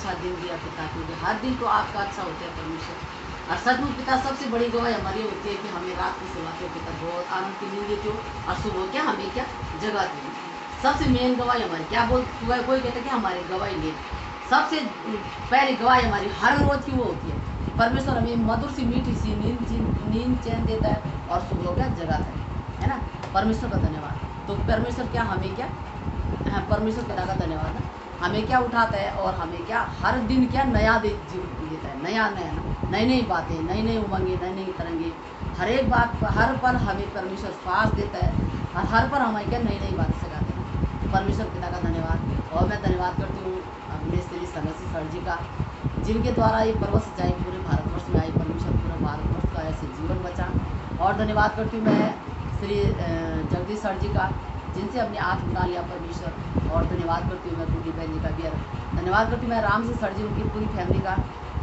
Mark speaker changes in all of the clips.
Speaker 1: अच्छा दिन दिया पिता, क्योंकि हर दिन तो आपका अच्छा होता है परमेश्वर। और सचमुच पिता सबसे बड़ी गवाही हमारी होती है कि हमें रात को सुलाते हो पिता, बहुत आराम की नींद देते हो और सुबह क्या हमें क्या जगाते हो। सबसे मेन गवाही हमारी क्या बोल, कोई कहता है कि हमारी गवाही ले, सबसे पहली गवाही हमारी हर रोज की वो होती है, परमेश्वर हमें मधुर सी मीठी सी नींद चैन देता है और सुबह क्या जगाता है ना। परमेश्वर का धन्यवाद। तो परमेश्वर क्या हमें क्या, परमेश्वर पिता का धन्यवाद है, हमें क्या उठाता है और हमें क्या हर दिन क्या नया जीवन देता है, नया नया नई नई बातें, नई नई उमंगे, नई नई तरंगे, हर एक बात हर पल हमें परमेश्वर श्वास देता है और हर पल हमें क्या नई नई बातें सिखाते हैं। परमेश्वर पिता का धन्यवाद। और मैं धन्यवाद करती हूँ अपने श्री संगसी सर जी का, जिनके द्वारा ये पर्वत सच्चाई पूरे भारतवर्ष में आई। परमेश्वर पूरे भारतवर्ष का ऐसे जीवन बचा। और धन्यवाद करती हूँ मैं श्री जगदीश सर जी का, जिनसे अपने हाथ उठा लिया परमेश्वर। और धन्यवाद करती हूँ मैं बूढ़ी बहन जी का भी, धन्यवाद करती हूँ मैं राम सिंह सर जी, उनकी पूरी फैमिली का,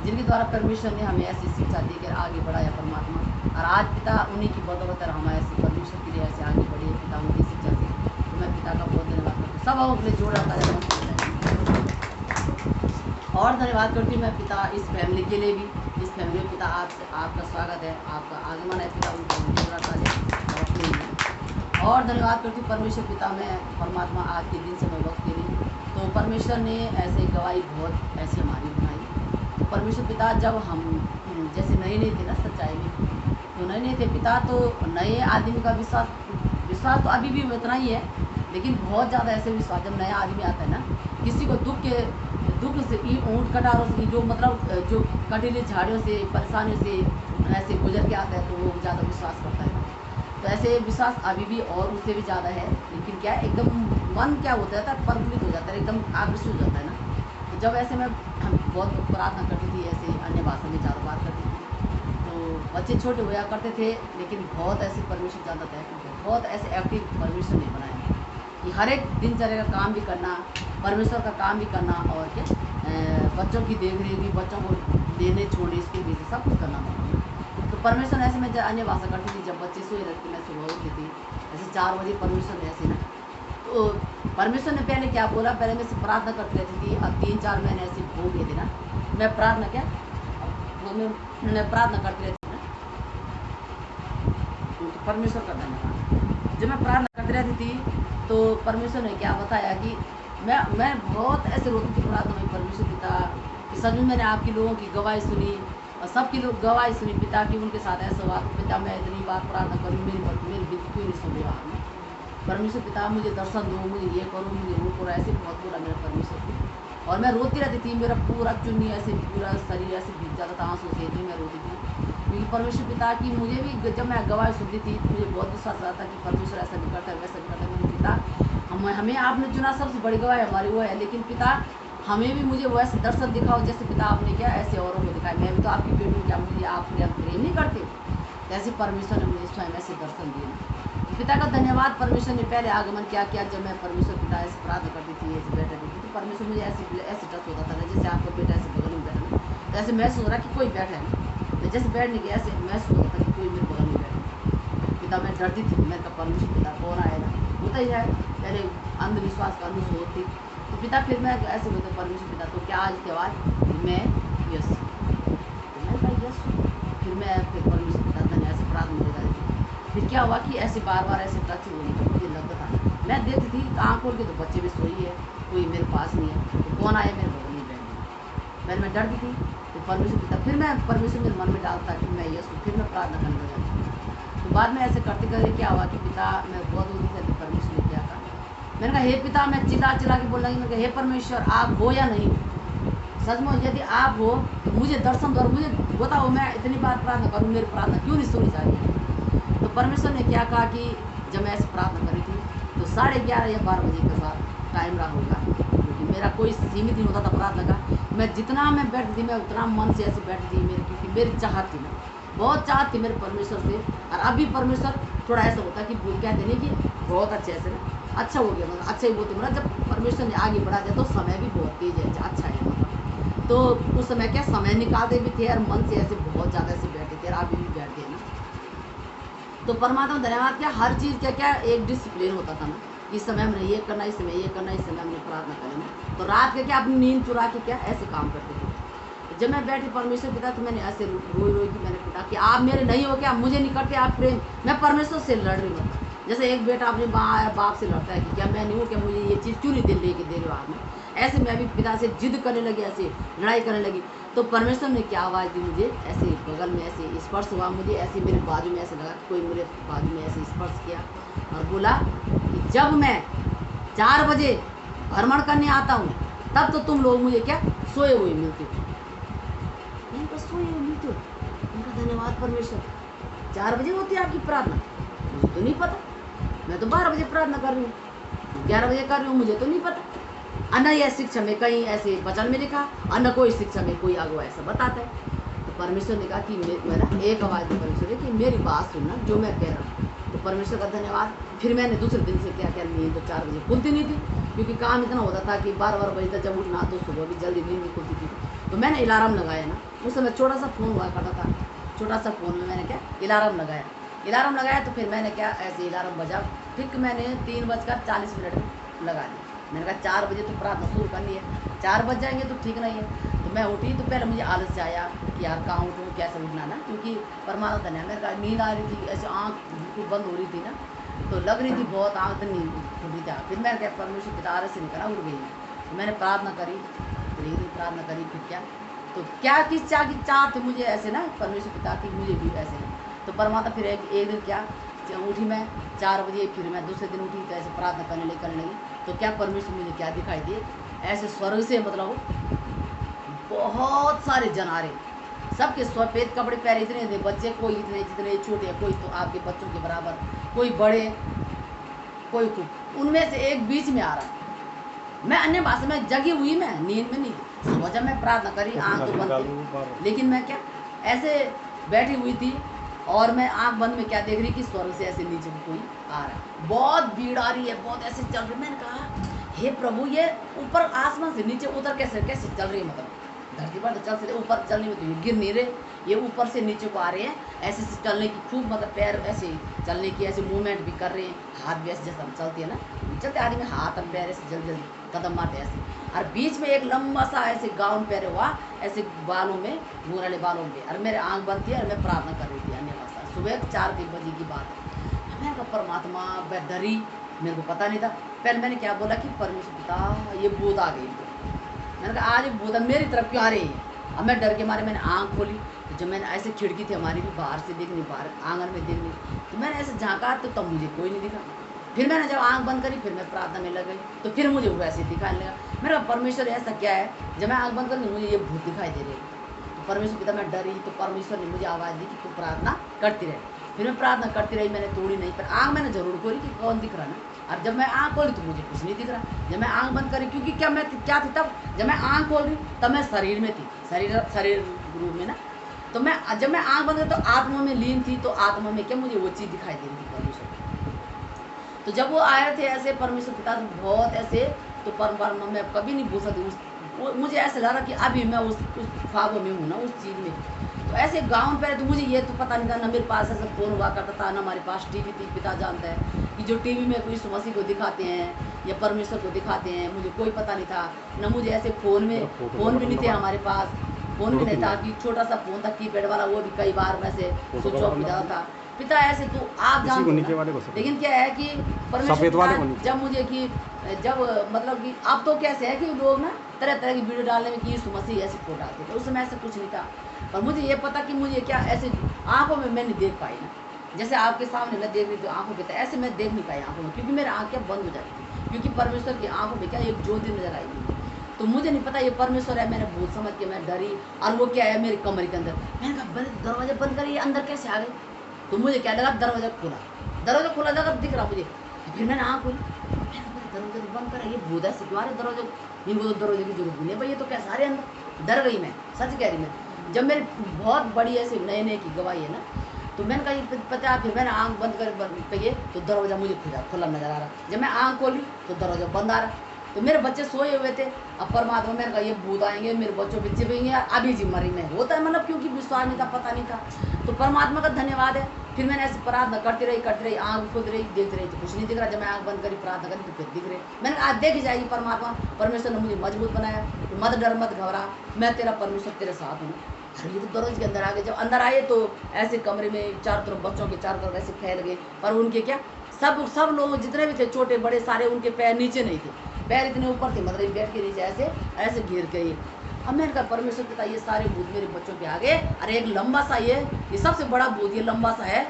Speaker 1: जिनके द्वारा परमेश्वर ने हमें ऐसी शिक्षा देकर आगे बढ़ाया परमात्मा। और आज पिता उन्हीं की बदौलत हम ऐसे परमेश्वर के लिए ऐसे आगे बढ़े पिता उनकी शिक्षा से। तो मैं पिता का बहुत धन्यवाद करती हूँ। सब हम अपने जोड़ रखा है। और धन्यवाद करती हूँ मैं पिता इस फैमिली के लिए भी, इस फैमिली में पिता आपका स्वागत है, आपका आगमन है पिता, उनको जोड़ रखा है। और धन्यवाद करती हूँ परमेश्वर पिता में परमात्मा आज के दिन से मैं वक्त के लिए। तो परमेश्वर ने ऐसे गवाही बहुत ऐसी हमारी बनाई। तो परमेश्वर पिता जब हम जैसे नए नए थे ना सच्चाई में, तो नए नए थे पिता, तो नए आदमी का विश्वास तो अभी भी उतना ही है, लेकिन बहुत ज़्यादा ऐसे विश्वास जब नया आदमी आता है ना, किसी को दुख से ऊँट कटारों से, जो मतलब जो कटीली झाड़ियों से परेशानियों से ऐसे गुजर के आता है, तो वो ज़्यादा विश्वास करता है। तो ऐसे विश्वास अभी भी और उससे भी ज़्यादा है, लेकिन क्या है एकदम मन क्या होता है प्रफुल्लित हो जाता है, एकदम आकर्षित हो जाता है ना। तो जब ऐसे मैं बहुत प्रार्थना करती थी, ऐसे अन्य भाषा में ज़्यादा बात करती थी, तो बच्चे छोटे हुआ करते थे, लेकिन बहुत ऐसे परमेश्वर जानता है, बहुत ऐसे एक्टिव परमेश्वर ने बनाए कि हर एक दिनचर्या का काम भी करना, परमेश्वर का काम भी करना, और क्या बच्चों की देख रेख भी, बच्चों को देने छोड़ने स्कूल भेजने सब कुछ करना पड़ता। तो परमेश्वर ऐसे मैं अन्य भाषा करती थी, जब बच्चे सोए रहते मैं सुबह उठती थी ऐसे 4 बजे परमेश्वर ने ऐसे ना, तो परमेश्वर ने पहले क्या बोला, पहले मैं से प्रार्थना करती रहती थी। अब 3-4 महीने ऐसे हो गए थे ना, मैं प्रार्थना क्या मैं प्रार्थना करती रहती थी ना, तो परमेश्वर का धन्यवाद। जब मैं प्रार्थना करती रहती थी, तो परमेश्वर ने क्या बताया कि मैं बहुत ऐसे रोती थी प्रार्थना में, परमेश्वर पिता कि सच में मैंने आपकी लोगों की गवाही सुनी और सबकी लोग गवाही सुनी पिता की, उनके साथ ऐसा हुआ। तो पिता मैं इतनी बार प्रार्थना करूँ, मेरी विधि क्यों नहीं सुन रहे आपने, परमेश्वर पिता मुझे दर्शन दो, मुझे ये करो, मुझे वो करो, ऐसे बहुत बोला मेरा परमेश्वर को। और मैं रोती रहती थी, मेरा पूरा चुन्नी ऐसे पूरा शरीर ऐसे भीग जाता था आंसू से, मैं रोती थी, क्योंकि परमेश्वर पिता की मुझे भी जब मैं गवाही सुनती थी तो मुझे बहुत विश्वास आता था कि परमेश्वर ऐसा भी करता है वैसा भी करता है। मुझे पिता हमें आपने चुना, सबसे बड़ी गवाही हमारी वो है, लेकिन पिता हमें भी मुझे वो ऐसे दर्शन दिखाओ जैसे पिता आपने क्या ऐसे औरों को दिखाया। मैं भी तो आपकी बेटी हूँ, क्या मुझे आप प्रेम नहीं करते? ऐसे परमेश्वर ने मुझे स्वयं ऐसे दर्शन दिए। पिता का धन्यवाद। परमेश्वर ने पहले आगमन क्या किया, जब मैं परमेश्वर पिता ऐसे प्रार्थना करती थी, ऐसे बैठे थी, तो परमेश्वर मुझे ऐसे टच होता था ना, जैसे आपका बेटा ऐसे बगल में बैठा, तो ऐसे महसूस हो रहा कि कोई बैठा है, तो जैसे बैठने के ऐसे महसूस होता था कि कोई मेरे बगल में बैठा। पिता मैं डरती थी, मैं कहा परमेश्वर पिता कौन आएगा, होता ही है पहले अंधविश्वास का अनुसूर थी। तो पिता फिर मैं ऐसे बोलते परमेश्वर पिता तो क्या आज त्यौहार, मैं यस, तो मैं भाई यस, फिर मैं फिर परमेश्वर पिता धन्य ऐसे प्रार्थना हो जाती थी। फिर क्या हुआ कि ऐसे बार बार ऐसे टच होने का मुझे लगता था, मैं देखती थी आँख खोल के तो बच्चे भी सोई है, कोई मेरे पास नहीं है, तो कौन आया मेरे बगल में बैठ गया। पहले मैं डरती थी, तो परमेश्वर पिता फिर मैं परमेश्वर मेरे मन में डालता कि मैं यस हूँ, फिर मैं प्रार्थना करने लग जाती। तो बाद में ऐसे करते करते क्या हुआ कि पिता मैं बहुत दूर से परमेश्वर ने क्या कहा, मैंने कहा हे पिता, मैं चिल्ला के बोल रही हूँ, हे परमेश्वर आप हो या नहीं हो, सचमुच यदि आप हो तो मुझे दर्शन दो, मुझे बताओ, मैं इतनी बार प्रार्थना करूँ, मेरी प्रार्थना क्यों नहीं सुनी जा रही है। तो परमेश्वर ने क्या कहा कि जब मैं ऐसे प्रार्थना करी थी, तो 11:30 या 12 बजे के बाद टाइम रहा होगा, क्योंकि मेरा कोई सीमित नहीं होता था प्रार्थना का। मैं जितना मैं बैठती थी, मैं उतना मन से ऐसे बैठती थी, क्योंकि मेरी चाहत थी ना, बहुत चाहत थी मेरे परमेश्वर से। और अभी परमेश्वर थोड़ा ऐसा होता है कि कहते नहीं कि बहुत अच्छे ऐसे ना, अच्छा हो गया मतलब, अच्छा ही बोलते मतलब जब परमेश्वर ने आगे बढ़ा दिया तो समय भी बहुत तेज है, अच्छा है मतलब। तो उस समय क्या समय निकालते भी थे और मन से ऐसे बहुत ज़्यादा ऐसे बैठे थे, और अभी भी बैठते हैं ना। तो परमात्मा धन्यवाद, क्या हर चीज़ क्या क्या एक डिसिप्लिन होता था ना, इस समय हमने ये करना, इस समय ये करना, इस समय हमने प्रार्थना करना। तो रात के क्या अपनी नींद चुरा के क्या ऐसे काम करते थे। जब मैं बैठी परमेश्वर पिता, तो मैंने ऐसे रोई रोई कि मैंने पिता कि आप मेरे नहीं हो क्या, मुझे नहीं करते आप प्रेम, मैं परमेश्वर से लड़ रही हूँ। जैसे एक बेटा अपने बाप से लड़ता है कि क्या मैं नहीं हूँ, क्या मुझे ये चीज़ क्यों नहीं लेके दे रहे हो आप में, ऐसे मैं भी पिता से जिद करने लगी, ऐसे लड़ाई करने लगी। तो परमेश्वर ने क्या आवाज़ दी मुझे, ऐसे बगल में ऐसे स्पर्श हुआ मुझे, ऐसे मेरे बाजू में ऐसे लगा, कोई मेरे बाजू में ऐसे स्पर्श किया और बोला कि जब मैं 4 बजे भ्रमण करने आता हूँ तब तो तुम लोग मुझे क्या सोए हुए मिलते हो। मैंने कहा सोए हुए मिलते हो, उनका धन्यवाद परमेश्वर। 4 बजे होती है आपकी प्रार्थना, मुझे तो नहीं पता, मैं तो 12 बजे प्रार्थना कर रही हूँ, 11 बजे कर रही हूँ, मुझे तो नहीं पता। न यह शिक्षा में कहीं ऐसे वचन में लिखा और न कोई शिक्षा में कोई आगो ऐसा बताता है। तो परमेश्वर ने कहा कि मेरा एक आवाज़ दी परमेश्वर ने कि मेरी बात सुनना जो मैं कह रहा हूँ। तो परमेश्वर का धन्यवाद। फिर मैंने दूसरे दिन से क्या नींद तो 4 बजे खुलती नहीं थी, क्योंकि काम इतना होता था कि 12 बजे तक जब उठना तो सुबह भी जल्दी नींद नहीं खुलती थी। तो मैंने अलार्म लगाया ना, उस समय छोटा सा फ़ोन हुआ करता था, छोटा सा फ़ोन में मैंने क्या अलार्म लगाया। तो फिर मैंने क्या ऐसे अलार्म बजा, ठीक मैंने 3:40 लगा दी। मैंने कहा 4 बजे तो प्रार्थना शुरू करनी है, 4 बज जाएंगे तो ठीक नहीं है। तो मैं उठी तो पहले मुझे आलस से आया कि यार कहाँ उठूँ, कैसे उठना ना, क्योंकि परमात्मा धन्यवाद मेरे का नींद आ रही थी, ऐसे आँख बिल्कुल बंद हो रही थी ना, तो लग रही थी बहुत आँख तो नींद खुल रही था। फिर मैं क्या परमेश्वर पिता आलस से निकला, उठ गई। तो मैंने प्रार्थना करी, प्रार्थना करी, फिर क्या तो क्या किस चाह थी मुझे ऐसे ना परमेश्वर पिता की, मुझे भी ऐसे। तो परमात्मा फिर एक दिन क्या उठी मैं 4 बजे, फिर मैं दूसरे दिन उठी तो ऐसे प्रार्थना करने लगी। तो क्या परमेश्वर मुझे क्या दिखाई दिए, ऐसे स्वर्ग से मतलब बहुत सारे जनारे, सबके सफ़ेद कपड़े पहने, इतने थे बच्चे, कोई इतने जितने छोटे, कोई तो आपके बच्चों के बराबर, कोई बड़े, कोई खूब, उनमें से एक बीच में आ रहा। मैं अन्य भाषा में जगी हुई, मैं नींद में नहीं, सुबह जब मैं प्रार्थना करी आँख तो बंद थी, लेकिन मैं क्या ऐसे बैठी हुई थी और मैं आँख बंद में क्या देख रही कि स्वर्ग से ऐसे नीचे कोई आ रहा है, बहुत भीड़ आ रही है, बहुत ऐसे चल रही। मैंने कहा हे प्रभु, ये ऊपर आसमान से नीचे उतर कैसे चल रही है, मतलब धरती पर तो चल से ऊपर चलने में तो ये गिर नहीं रहे, ये ऊपर से नीचे को आ रहे हैं, ऐसे चलने की खूब, मतलब पैर ऐसे चलने की ऐसे मूवमेंट भी कर रहे हैं, हाथ भी ऐसे जैसे हम चलती है ना, चलते आदमी हाथ और पैर ऐसे जल्दी जल्दी कदम मारते ऐसे, और बीच में एक लंबा सा ऐसे गाउन पहने हुआ, ऐसे बालों में घूंघ वाले बालों में, और मेरे आँख बंद थी और मैं प्रार्थना कर रही थी अन्य भाषा। सुबह 4 बजे की बात है। मैं कहा परमात्मा, मैं डरी, मेरे को पता नहीं था। पहले मैंने क्या बोला कि परमेश्वर पिता ये भूत आ गई। मैंने कहा आज भूत मेरी तरफ क्यों आ रही है। अब मैं डर के मारे मैंने आँख खोली, तो जब मैंने ऐसे खिड़की थी हमारी भी बाहर से देखनी, बाहर आंगन में देखनी, तो मैंने ऐसे झाँका तो तब मुझे कोई नहीं दिखा। फिर मैंने जब आँख बंद करी, फिर मैं प्रार्थना में लग गई, तो फिर मुझे वैसे दिखाने लगा। मेरा परमेश्वर ऐसा क्या है, जब मैं आँख बंद करी मुझे ये भूत दिखाई दे रही है। तो परमेश्वर पिता मैं डरी, तो परमेश्वर ने मुझे आवाज़ दी कि तू प्रार्थना करती रहे। फिर मैं प्रार्थना करती रही, मैंने तोड़ी नहीं, पर आँख मैंने जरूर खोली कि कौन दिख रहा ना। अब जब मैं आँख खोली तो मुझे कुछ नहीं दिख रहा। जब मैं आँख बंद करी, क्योंकि क्या मैं क्या थी तब, जब मैं आँख खोल रही तब मैं शरीर में थी, शरीर रूप में ना। तो मैं जब मैं आँख बंद करी तो आत्मा में लीन थी, तो आत्मा में क्या मुझे वो चीज़ दिखाई दे रही थी परमेश्वर। तो जब वो आए थे ऐसे परमेश्वर पिता बहुत ऐसे, तो परमात्मा मैं कभी नहीं भूल सकती। मुझे ऐसा लग रहा कि अभी मैं उस ख्वाबों में हूँ ना, उस चीज़ में। तो ऐसे गाँव पे तो मुझे ये तो पता नहीं था ना, मेरे पास ऐसा फ़ोन हुआ करता था ना, हमारे पास टीवी थी। पिता जानता है कि जो टीवी में कोई यीशु मसीह को दिखाते हैं या परमेश्वर को दिखाते हैं, मुझे कोई पता नहीं था ना। मुझे ऐसे फ़ोन भी नहीं थे हमारे पास, फ़ोन भी नहीं था, कि छोटा सा फ़ोन था कीपैड वाला, वो भी कई बार वैसे स्विच ऑफ हो जाता था। पिता ऐसे तो आप जानते हो ना, लेकिन क्या है कि परमेश्वर जब मुझे कि जब मतलब कि अब तो कैसे है कि लोग ना तरह तरह की वीडियो डालने में कि यीशु मसीह ऐसे फोटो डालते थे, उस समय ऐसा कुछ नहीं था। पर मुझे ये पता कि मुझे क्या ऐसे आंखों में मैं नहीं देख पाई ना, जैसे आपके सामने मैं देख रही थी आंखों में, ऐसे मैं देख नहीं पाई आंखों में, क्योंकि मेरी आँखें बंद हो जाती थी, क्योंकि परमेश्वर की आंखों में क्या एक ज्योति नजर आई थी। तो मुझे नहीं पता ये परमेश्वर है, मैंने भूत समझ के मैं डरी। और वो क्या है मेरे कमरे के अंदर, मैंने कहा दरवाजा बंद करिए, अंदर कैसे आ गए। तो मुझे क्या लगा दरवाजा खुला जगह दिख रहा मुझे। फिर मैंने आँख खोली, दरवाजा तो बंद करा, ये भूत ऐसे क्यों आ रहे दरवाजा, इनको तो दरवाजे की जरूरत नहीं है भाई, ये तो क्या सारे अंदर। डर गई मैं, सच कह रही मैं। जब मेरी बहुत बड़ी ऐसे नए की गवाही है ना, तो मैंने कहा ये पता। फिर मैंने आँख बंद कर तो दरवाजा मुझे खुला नजर आ रहा। जब मैं आँख खोली तो दरवाजा बंद आ रहा। तो मेरे बच्चे सोए हुए थे। अब परमात्मा, मैंने कहा ये भूत आएंगे मेरे बच्चों पे चिपेंगे, अभी जी मरी मैं होता है, मतलब क्योंकि विश्वास नहीं था, पता नहीं था। तो परमात्मा का धन्यवाद है, फिर मैंने ऐसे प्रार्थना करती रही, आँख खुद रही, देखती रही तो कुछ नहीं दिख रहा। जब मैं आँख बंद करी, प्रार्थना करी तो फिर दिख रहे। मैंने कहा आज देखी जाएगी परमात्मा, परमेश्वर ने मुझे मजबूत बनाया, मत डर मत घबरा, मैं तेरा परमेश्वर तेरे साथ हूँ। अरे ये तो दररोज के अंदर आ गए। जब अंदर आए तो ऐसे कमरे में चारों तरफ बच्चों के चारों तरफ ऐसे फैल गए, पर उनके क्या सब लोग जितने भी थे, छोटे बड़े सारे, उनके पैर नीचे नहीं थे, पैर इतने ऊपर थे, मतलब बेड के नीचे ऐसे ऐसे घेर के। अब मैंने कहा परमेश्वर पिता ये सारे भूत मेरे बच्चों के आगे, अरे एक लंबा सा ये सबसे बड़ा भूत ये लंबा सा है,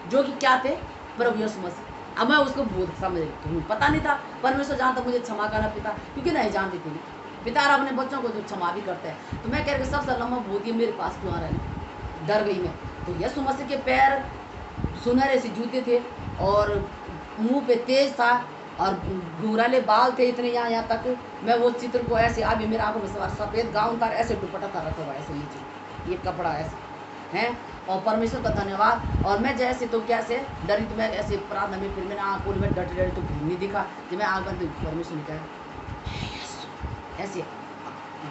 Speaker 1: जो कि क्या थे, प्रभु यीशु मसीह। अब मैं उसको भूत समझ रही थी, पता नहीं था परमेश्वर जानता मुझे क्षमा करना पिता, क्योंकि नहीं जानती थी पिता और अपने बच्चों को जो क्षमा भी करते हैं। तो मैं कह रही सबसे लंबा भूत ये मेरे पास क्यों आ रहा है, डर गई मैं। तो यीशु मसीह के पैर सुनहरे से जूते थे और मुंह पे तेज था और घुंघराले बाल थे इतने यहाँ तक। मैं वो चित्र को ऐसे अभी मेरे आंखों में सवार, सफ़ेद गाउन था, ऐसे दुपट्टा था रखा हुआ ऐसे नीचे, ये कपड़ा ऐसे हैं। और परमेश्वर का धन्यवाद। और मैं जैसे तो कैसे डरी, तो मैं ऐसे प्रार्थना में, फिर मैंने आँख खोली, मैं डटी तो फिर नहीं दिखा। जब मैं आँख बंद, परमेश्वर ने कहा ऐसे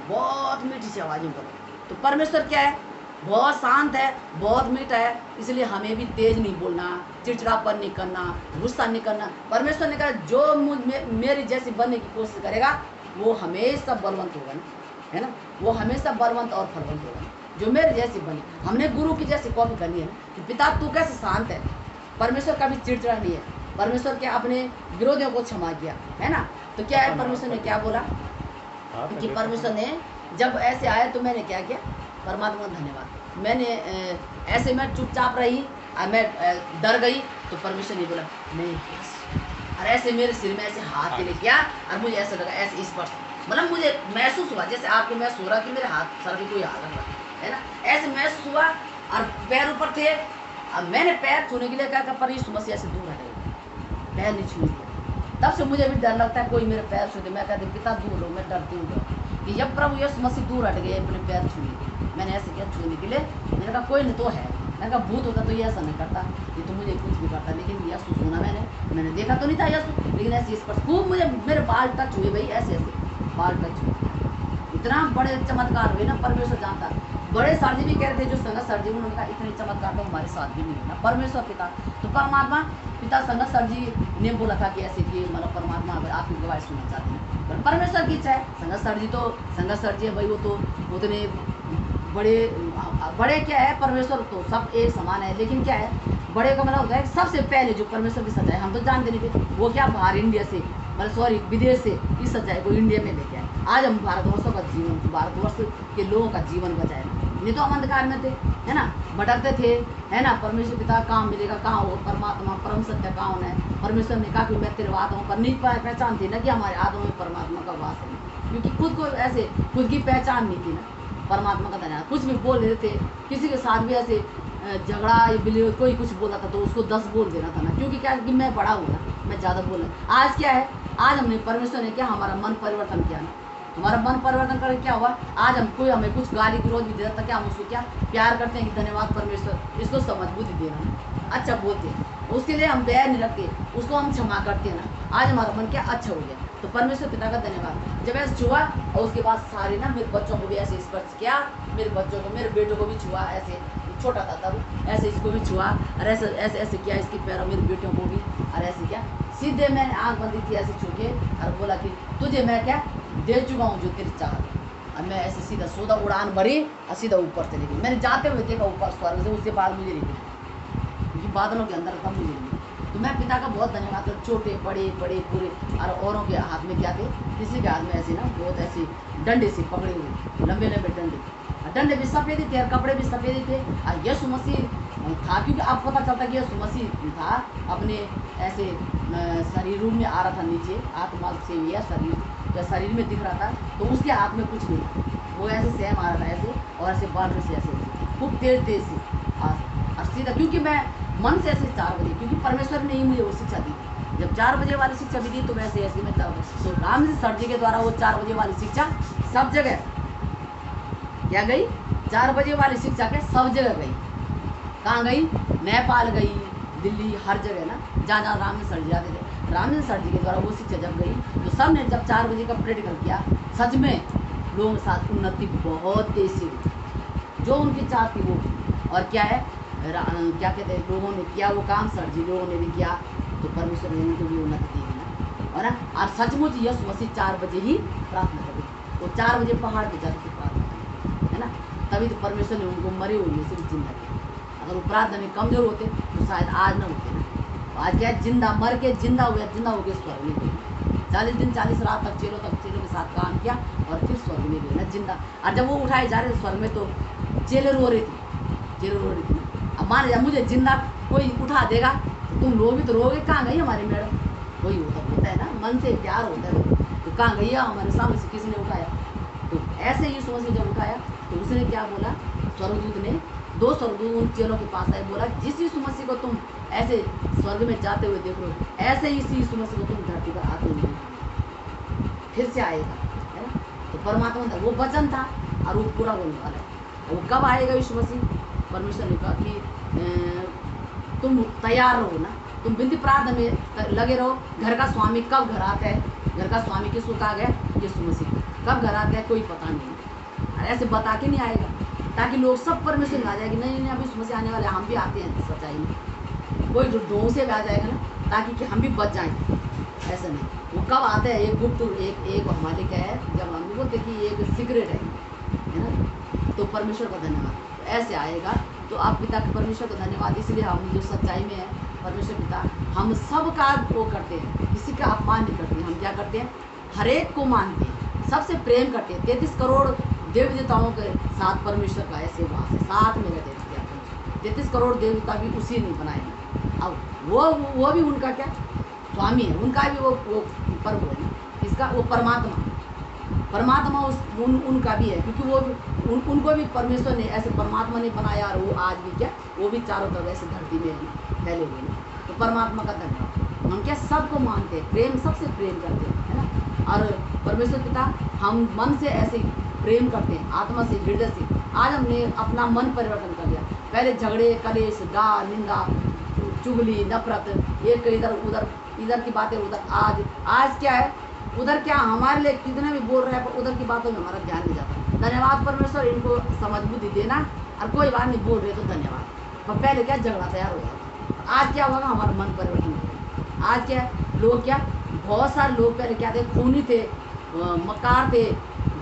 Speaker 1: बहुत मीठी सी आवाज़ में बोलो। तो परमेश्वर क्या है, बहुत शांत है, बहुत मीठा है, इसलिए हमें भी तेज नहीं बोलना, चिड़चिड़ापन नहीं करना, गुस्सा नहीं करना। परमेश्वर ने कहा जो मेरी जैसी बनने की कोशिश करेगा वो हमेशा बलवंत होगा ना, है ना, वो हमेशा बलवंत और फलवंत होगा। जो मेरे जैसी बनी, हमने गुरु की जैसी कॉपी करनी है कि पिता तू कैसे शांत है। परमेश्वर कभी चिड़चिड़ा नहीं है, परमेश्वर क्या अपने विरोधियों को क्षमा किया, है ना। तो क्या है, परमेश्वर ने क्या बोला कि परमेश्वर ने जब ऐसे आया तो मैंने क्या किया, परमात्मा का धन्यवाद। मैंने ऐसे मैं चुपचाप रही, मैं डर गई, तो परमेश्वर ने बोला नहीं, और ऐसे मेरे सिर में ऐसे हाथ के लिए किया और मुझे ऐसा लगा, ऐसे स्पर्श, मतलब मुझे महसूस हुआ जैसे आपको महसूस हो रहा कि मेरे हाथ सर पे कोई हाथ रख रहा है ना, ऐसे महसूस हुआ। और पैर ऊपर थे, अब मैंने पैर छूने के लिए कहा पर यीशु मसीह से दूर हटे, पैर नहीं छूने दिया। तब से मुझे भी डर लगता है कोई मेरे पैर छूते, मैं कहती पिता दूर हो, मैं डरती हूँ कि जब प्रभु यीशु मसीह दूर हट गए अपने पैर छूने। मैंने ऐसे किया छूने के लिए, मैंने कहा कोई नहीं तो है, मैंने कहा भूत होता तो ये ऐसा नहीं करता, ये तो मुझे कुछ भी करता। लेकिन यीशु सुना मैंने देखा तो नहीं था यीशु, लेकिन ऐसे इस पर खूब मुझे मेरे बाल टच हुए भाई, ऐसे ऐसे बाल टच हुए। इतना बड़े चमत्कार हुए ना, परमेश्वर जानता। बड़े सर जी भी कह रहे थे, जो संगत सर जी, उन्होंने कहा इतने चमत्कार तो हमारे साथ भी नहीं है ना, परमेश्वर पिता। तो परमात्मा पिता संगत सर जी ने बोला था कि ऐसे कि मतलब परमात्मा अगर आपकी गवाही सुनना चाहते हैं, पर परमेश्वर की इच्छा है। संगत सर जी तो संगत सर जी है भाई, वो तो उतने बड़े क्या है, परमेश्वर तो सब एक समान है, लेकिन क्या है बड़े का मतलब होता है सबसे पहले जो परमेश्वर की सच्चाई हम तो जानते नहीं थे, वो क्या बाहर इंडिया से, मतलब सॉरी विदेश से इस सच्चाई को इंडिया में लेके आए। आज हम भारतवर्षों का जीवन, भारतवर्ष के लोगों का जीवन बचाए, नहीं तो हम अंधकार में थे, है ना, भटकते थे, है ना। परमेश्वर पिता कहाँ मिलेगा, कहाँ हो परमात्मा, परम सत्य कहाँ है। परमेश्वर ने कहा कि मैं तेरे आत्मा पर नहीं पहचान थी ना कि हमारे आत्मा में परमात्मा का वास है, क्योंकि खुद को ऐसे खुद की पहचान नहीं थी ना। परमात्मा का धन्यवाद। कुछ भी बोल देते थे, किसी के साथ भी ऐसे झगड़ा या कोई कुछ बोला था तो उसको 10 बोल देना था ना, क्योंकि क्या कि मैं बड़ा हुआ, मैं ज़्यादा बोल रहा। आज क्या है, आज हमने परमेश्वर ने क्या हमारा मन परिवर्तन किया ना, हमारा मन परिवर्तन करके क्या हुआ, आज हम कोई हमें कुछ गाली विरोध भी देता था, क्या हम उसको क्या प्यार करते हैं कि धन्यवाद परमेश्वर, इसको समझ बुद्धि देना, अच्छा बोलते हैं, उसके लिए हम बैर नहीं रखते, उसको हम क्षमा करते हैं ना। आज हमारा मन क्या अच्छा हो गया, तो परमेश्वर पिता का धन्यवाद। जब ऐसे छुआ और उसके बाद सारे ना मेरे बच्चों को भी ऐसे स्पर्श किया, मेरे बच्चों को, मेरे बेटों को भी छुआ, ऐसे छोटा था तब, ऐसे इसको भी छुआ और ऐसे ऐसे ऐसे किया इसके पैरों, मेरे बेटों को भी, और ऐसे किया। सीधे मैंने आँख बंदी थी ऐसे छू के और बोला कि तुझे मैं क्या दे चुका हूँ जो तेरी चाहत। और मैं ऐसे सीधा सोदा उड़ान भरी और सीधा ऊपर चली गई। मैंने जाते हुए देखा ऊपर स्वर्ग से, उसके बाद मुझे नहीं दिखा, क्योंकि बादलों के अंदर था, मुझे नहीं। तो मैं पिता का बहुत धन्यवाद कर, छोटे बड़े बड़े पूरे, और औरों के हाथ में क्या थे, किसी के हाथ में ऐसे ना बहुत ऐसे डंडे से पकड़े हुए, लंबे लंबे डंडे भी सफ़ेद ही थे और कपड़े भी सफ़ेद ही थे। और यीशु मसीह था, क्योंकि अब पता चलता कि यीशु मसीह था अपने ऐसे शरीर रूप में आ रहा था नीचे, आत्मा से या शरीर में दिख रहा था, तो उसके हाथ में कुछ नहीं था, वो ऐसे सहम आ रहा था ऐसे, और ऐसे बाल से ऐसे खूब तेज तेज से और सीधा, क्योंकि मैं मन से ऐसे 4 बजे, क्योंकि परमेश्वर ने ही मुझे वो शिक्षा दी। जब 4 बजे वाली शिक्षा भी दी तो वैसे ऐसे मैं 4 बजे, तो राम जी सर जी के द्वारा वो 4 बजे वाली शिक्षा सब जगह क्या गई, 4 बजे वाली शिक्षा के सब जगह गई। कहाँ गई, नेपाल गई, दिल्ली, हर जगह ना, जहाँ जहाँ राम जी सर जी जाते थे, राम जी सर जी के द्वारा वो शिक्षा जब गई तो सब ने जब 4 बजे का प्रैक्टिकल किया, सच में लोगों के साथ उन्नति बहुत तेज से हुई, जो उनकी चाह थी वो। और क्या है, क्या कहते हैं, लोगों ने किया वो काम, सर जी लोगों ने भी किया, तो परमेश्वर ने उनको भी उन्नति दी ना। और ना, और सचमुच यीशु मसीह 4 बजे ही प्रार्थना करते, वो 4 बजे पहाड़ पे जाते थे प्रार्थना करते, है ना। तभी तो परमेश्वर ने उनको मरे हुए में से भी जिंदा किया। अगर वो प्रार्थना में कमजोर होते तो शायद आज ना होते ना। तो आज क्या है, जिंदा मर के जिंदा हो गए स्वर्ग में गए। 40 दिन 40 रात तक चेलों के साथ काम किया और फिर स्वर्ग में गए ना जिंदा। और जब वो उठाए जा रहे स्वर्ग में तो चेले रो रही थी। अब मान लिया मुझे जिंदा कोई उठा देगा तो तुम लोग भी तो रोगे, कहाँ गई हमारी मैडम, वही होता है ना, मन से प्यार होता है, तो कहाँ गई हमारे सामने से किसने उठाया। तो ऐसे ही यीशु मसीह जब उठाया तो उसने क्या बोला, स्वर्गदूत ने 2 स्वर्गदूत उन चेलों के पास आए, बोला जिस यीशु मसीह को तुम ऐसे स्वर्ग में जाते हुए देख रहे हो, ऐसे ही इसी यीशु मसीह को तुम धरती पर आते हुए फिर से आएगा, है ना। तो परमात्मा था, वो वचन था और वो पूरा होने वाला है। वो कब आएगा यीशु मसीह, परमेश्वर ने कहा कि तुम तैयार रहो ना, तुम बिंदी प्रार्थना में लगे रहो। घर का स्वामी कब घर आता है, घर का स्वामी किसको कहा गया, यीशु मसीह। कब घर आता है कोई पता नहीं, ऐसे बता के नहीं आएगा ताकि लोग सब परमेश्वर में आ जाएगी, नहीं अभी यीशु मसीह आने वाले, हम भी आते हैं सच्चाई में। कोई जो ढोंग से भी आ जाएगा ना ताकि कि हम भी बच जाएं, ऐसा नहीं। वो कब आते हैं, एक गुप्त एक हमारे क्या है, जब हम बोलते कि एक सीक्रेट है ना। तो परमेश्वर का धन्यवाद, तो ऐसे आएगा। तो आप पिता के परमेश्वर का धन्यवाद, इसलिए हम जो सच्चाई में है परमेश्वर पिता, हम सब का वो करते हैं, किसी का अपमान नहीं करते। हम क्या करते हैं, हर एक को मानते हैं, सबसे प्रेम करते हैं। 33 करोड़ देव देवताओं के साथ परमेश्वर का ऐसे वहाँ से साथ में रहते हैं। 33 करोड़ देवता भी उसी ने बनाए हैं। अब वो भी उनका क्या स्वामी है, उनका भी वो प्रभु है ना, इसका वो परमात्मा उनका भी है, क्योंकि वो उनको भी परमेश्वर ने ऐसे परमात्मा ने बनाया, और वो आज भी क्या, वो भी चारों तरफ ऐसे धरती में फैले हुए हैं। तो परमात्मा का धन्यवाद। हम क्या सबको मानते हैं, प्रेम सबसे प्रेम करते हैं, है ना। और परमेश्वर पिता, हम मन से ऐसे प्रेम करते हैं, आत्मा से, हृदय से। आज हमने अपना मन परिवर्तन कर लिया। पहले झगड़े, कलेश, गाल, निंदा, चुगली, नफरत, एक इधर की बातें उधर। आज क्या है, उधर क्या हमारे लिए कितने भी बोल रहे हैं, पर उधर की बातों में हमारा ध्यान नहीं जाता। धन्यवाद परमेश्वर, इनको समझ बुद्धि देना। और कोई बात नहीं बोल रहे तो धन्यवाद, पर पहले क्या झगड़ा तैयार हो जाता। आज क्या होगा, हमारा मन परिवर्तन हो। आज क्या है, लोग क्या, बहुत सारे लोग पहले क्या थे, खूनी थे, मकार थे,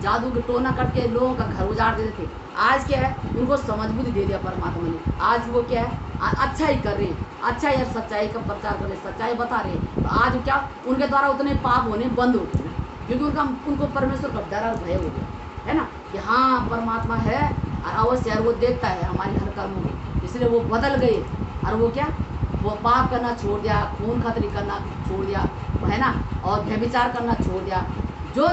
Speaker 1: जादू के टोना करके लोगों का घर उजाड़ देते थे। आज क्या है, उनको समझ बुद्धि दे दिया परमात्मा ने। आज वो क्या है, अच्छा ही कर रहे हैं, अच्छा यार सच्चाई का प्रचार कर रहे, सच्चाई बता रहे। तो आज क्या, उनके द्वारा उतने पाप होने बंद हो गए, क्योंकि उनको परमेश्वर का डर और भय हो गया, है ना, कि हाँ परमात्मा है और अवश्य यार वो देखता है हमारे हर कर्मों को। इसलिए वो बदल गए, और वो क्या, वो पाप करना छोड़ दिया, खून खतरी करना छोड़ दिया, है ना, और व्यभिचार करना छोड़ दिया। जो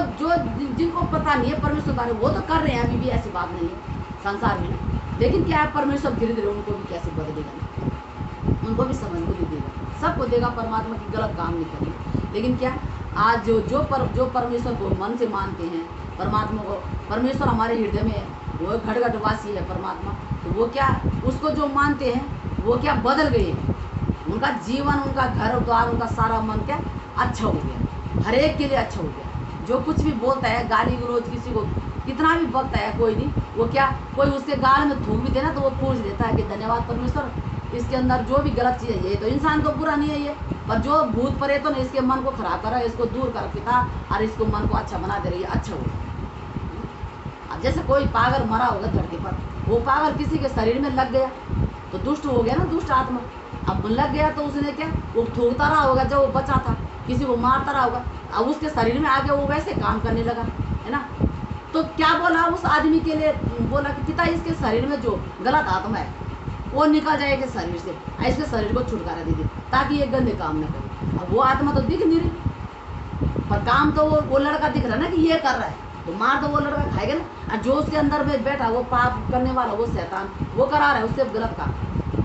Speaker 1: जिनको पता नहीं है परमेश्वर बारे, वो तो कर रहे हैं, अभी भी ऐसी बात नहीं है संसार में। लेकिन क्या है, परमेश्वर धीरे धीरे उनको भी कैसे बदलेगा, उनको भी समझ को देगा, सबको देगा। परमात्मा की गलत काम नहीं करेगा। लेकिन क्या, आज जो परमेश्वर को मन से मानते हैं, परमात्मा को, परमेश्वर हमारे हृदय में है, वो घट घट वासी है परमात्मा। तो वो क्या, उसको जो मानते हैं वो क्या बदल गए, उनका जीवन, उनका घर द्वार, उनका सारा मन क्या अच्छा हो गया, हर एक के लिए अच्छा हो गया। जो कुछ भी बोलता है, गाली गलौज किसी को कितना भी बकता है, कोई नहीं, वो क्या, कोई उसके गाल में थूक भी देना तो वो पूछ देता है कि धन्यवाद परमेश्वर, इसके अंदर जो भी गलत चीज़ है, ये तो इंसान को बुरा नहीं है ये, पर जो भूत प्रेतों ने इसके मन को खराब करा, इसको दूर कर पिता, और इसको मन को अच्छा बना दे रही है, अच्छा हो। अब जैसे कोई पागल मरा होगा धरती पर, वो पागल किसी के शरीर में लग गया तो दुष्ट हो गया ना, दुष्ट आत्मा। अब लग गया तो उसने क्या, वो थूकता रहा होगा, जब वो बचा था किसी को मारता रहा होगा, अब उसके शरीर में आके वो वैसे काम करने लगा, है ना। तो क्या बोला उस आदमी के लिए, बोला कि पिता इसके शरीर में जो गलत आत्मा है वो निकल जाए के शरीर से, इसके शरीर को छुटकारा दे दे ताकि ये गंदे काम न करे। अब वो आत्मा तो दिख नहीं रही, पर काम तो वो लड़का दिख रहा ना कि ये कर रहा है, तो मार तो वो लड़का खाएगा ना। और जो उसके अंदर में बैठा, वो पाप करने वाला, वो शैतान, वो करा रहा है उससे गलत काम,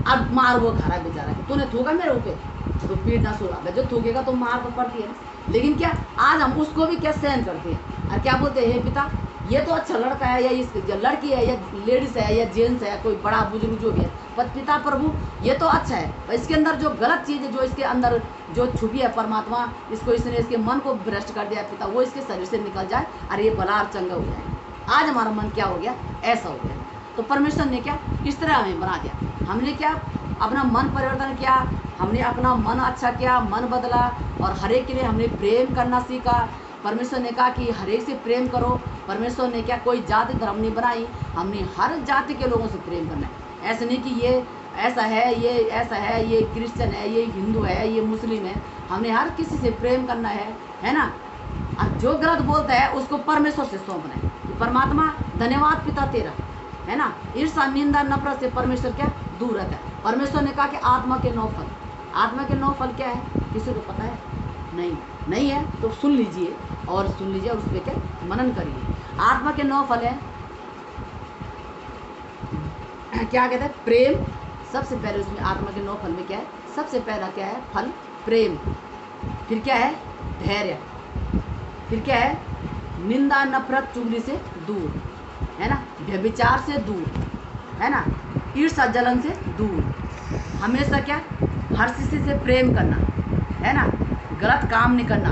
Speaker 1: अब मार वो खा रहा है बेचारा, तूने थूका मेरे ऊपर तो पीट ना सुना, जो थूकेगा तो मार तो पड़ती है ना। लेकिन क्या, आज हम उसको भी क्या सहन करते हैं, और क्या बोलते हैं, हे पिता ये तो अच्छा लड़का है, या इस लड़की है, या लेडीज है, या जेंट्स है, कोई बड़ा बुजुर्ग जो भी है, पर पिता प्रभु ये तो अच्छा है, पर इसके अंदर जो गलत चीज़ है, जो इसके अंदर जो छुपी है परमात्मा, इसको इसने इसके मन को भ्रष्ट कर दिया पिता, वो इसके शरीर से निकल जाए और ये भला और चंगा हो जाए। आज हमारा मन क्या हो गया, ऐसा हो गया। तो परमेश्वर ने क्या इस तरह हमें बना दिया, हमने क्या अपना मन परिवर्तन किया, हमने अपना मन अच्छा किया, मन बदला और हर एक के लिए हमने प्रेम करना सीखा। परमेश्वर ने कहा कि हर एक से प्रेम करो। परमेश्वर ने क्या कोई जाति धर्म नहीं बनाई, हमने हर जाति के लोगों से प्रेम करना है। ऐसा नहीं कि ये ऐसा है, ये ऐसा है, ये क्रिश्चियन है, ये हिंदू है, ये मुस्लिम है। हमने हर किसी से प्रेम करना है ना। और जो गलत बोलता है उसको परमेश्वर से सौंपना है। परमात्मा धन्यवाद पिता तेरा, है ना। ईर्ष्या निंदा नफरत से परमेश्वर क्या दूर रहता है। परमेश्वर ने कहा कि आत्मा के 9 फल, आत्मा के 9 फल क्या है, किसी को पता है? नहीं है तो सुन लीजिए और उस पर क्या मनन करिए। आत्मा के 9 फल है, क्या कहते हैं? प्रेम। सबसे पहले उसमें आत्मा के 9 फल में क्या है? सबसे पहला क्या है? फल प्रेम। फिर क्या है? धैर्य। फिर क्या है? निंदा नफरत चुगली से दूर, है ना। व्यभिचार से दूर, है ना। ईर्ष्या जलन से दूर। हमेशा क्या? हर किसी से प्रेम करना, है ना। गलत काम नहीं करना,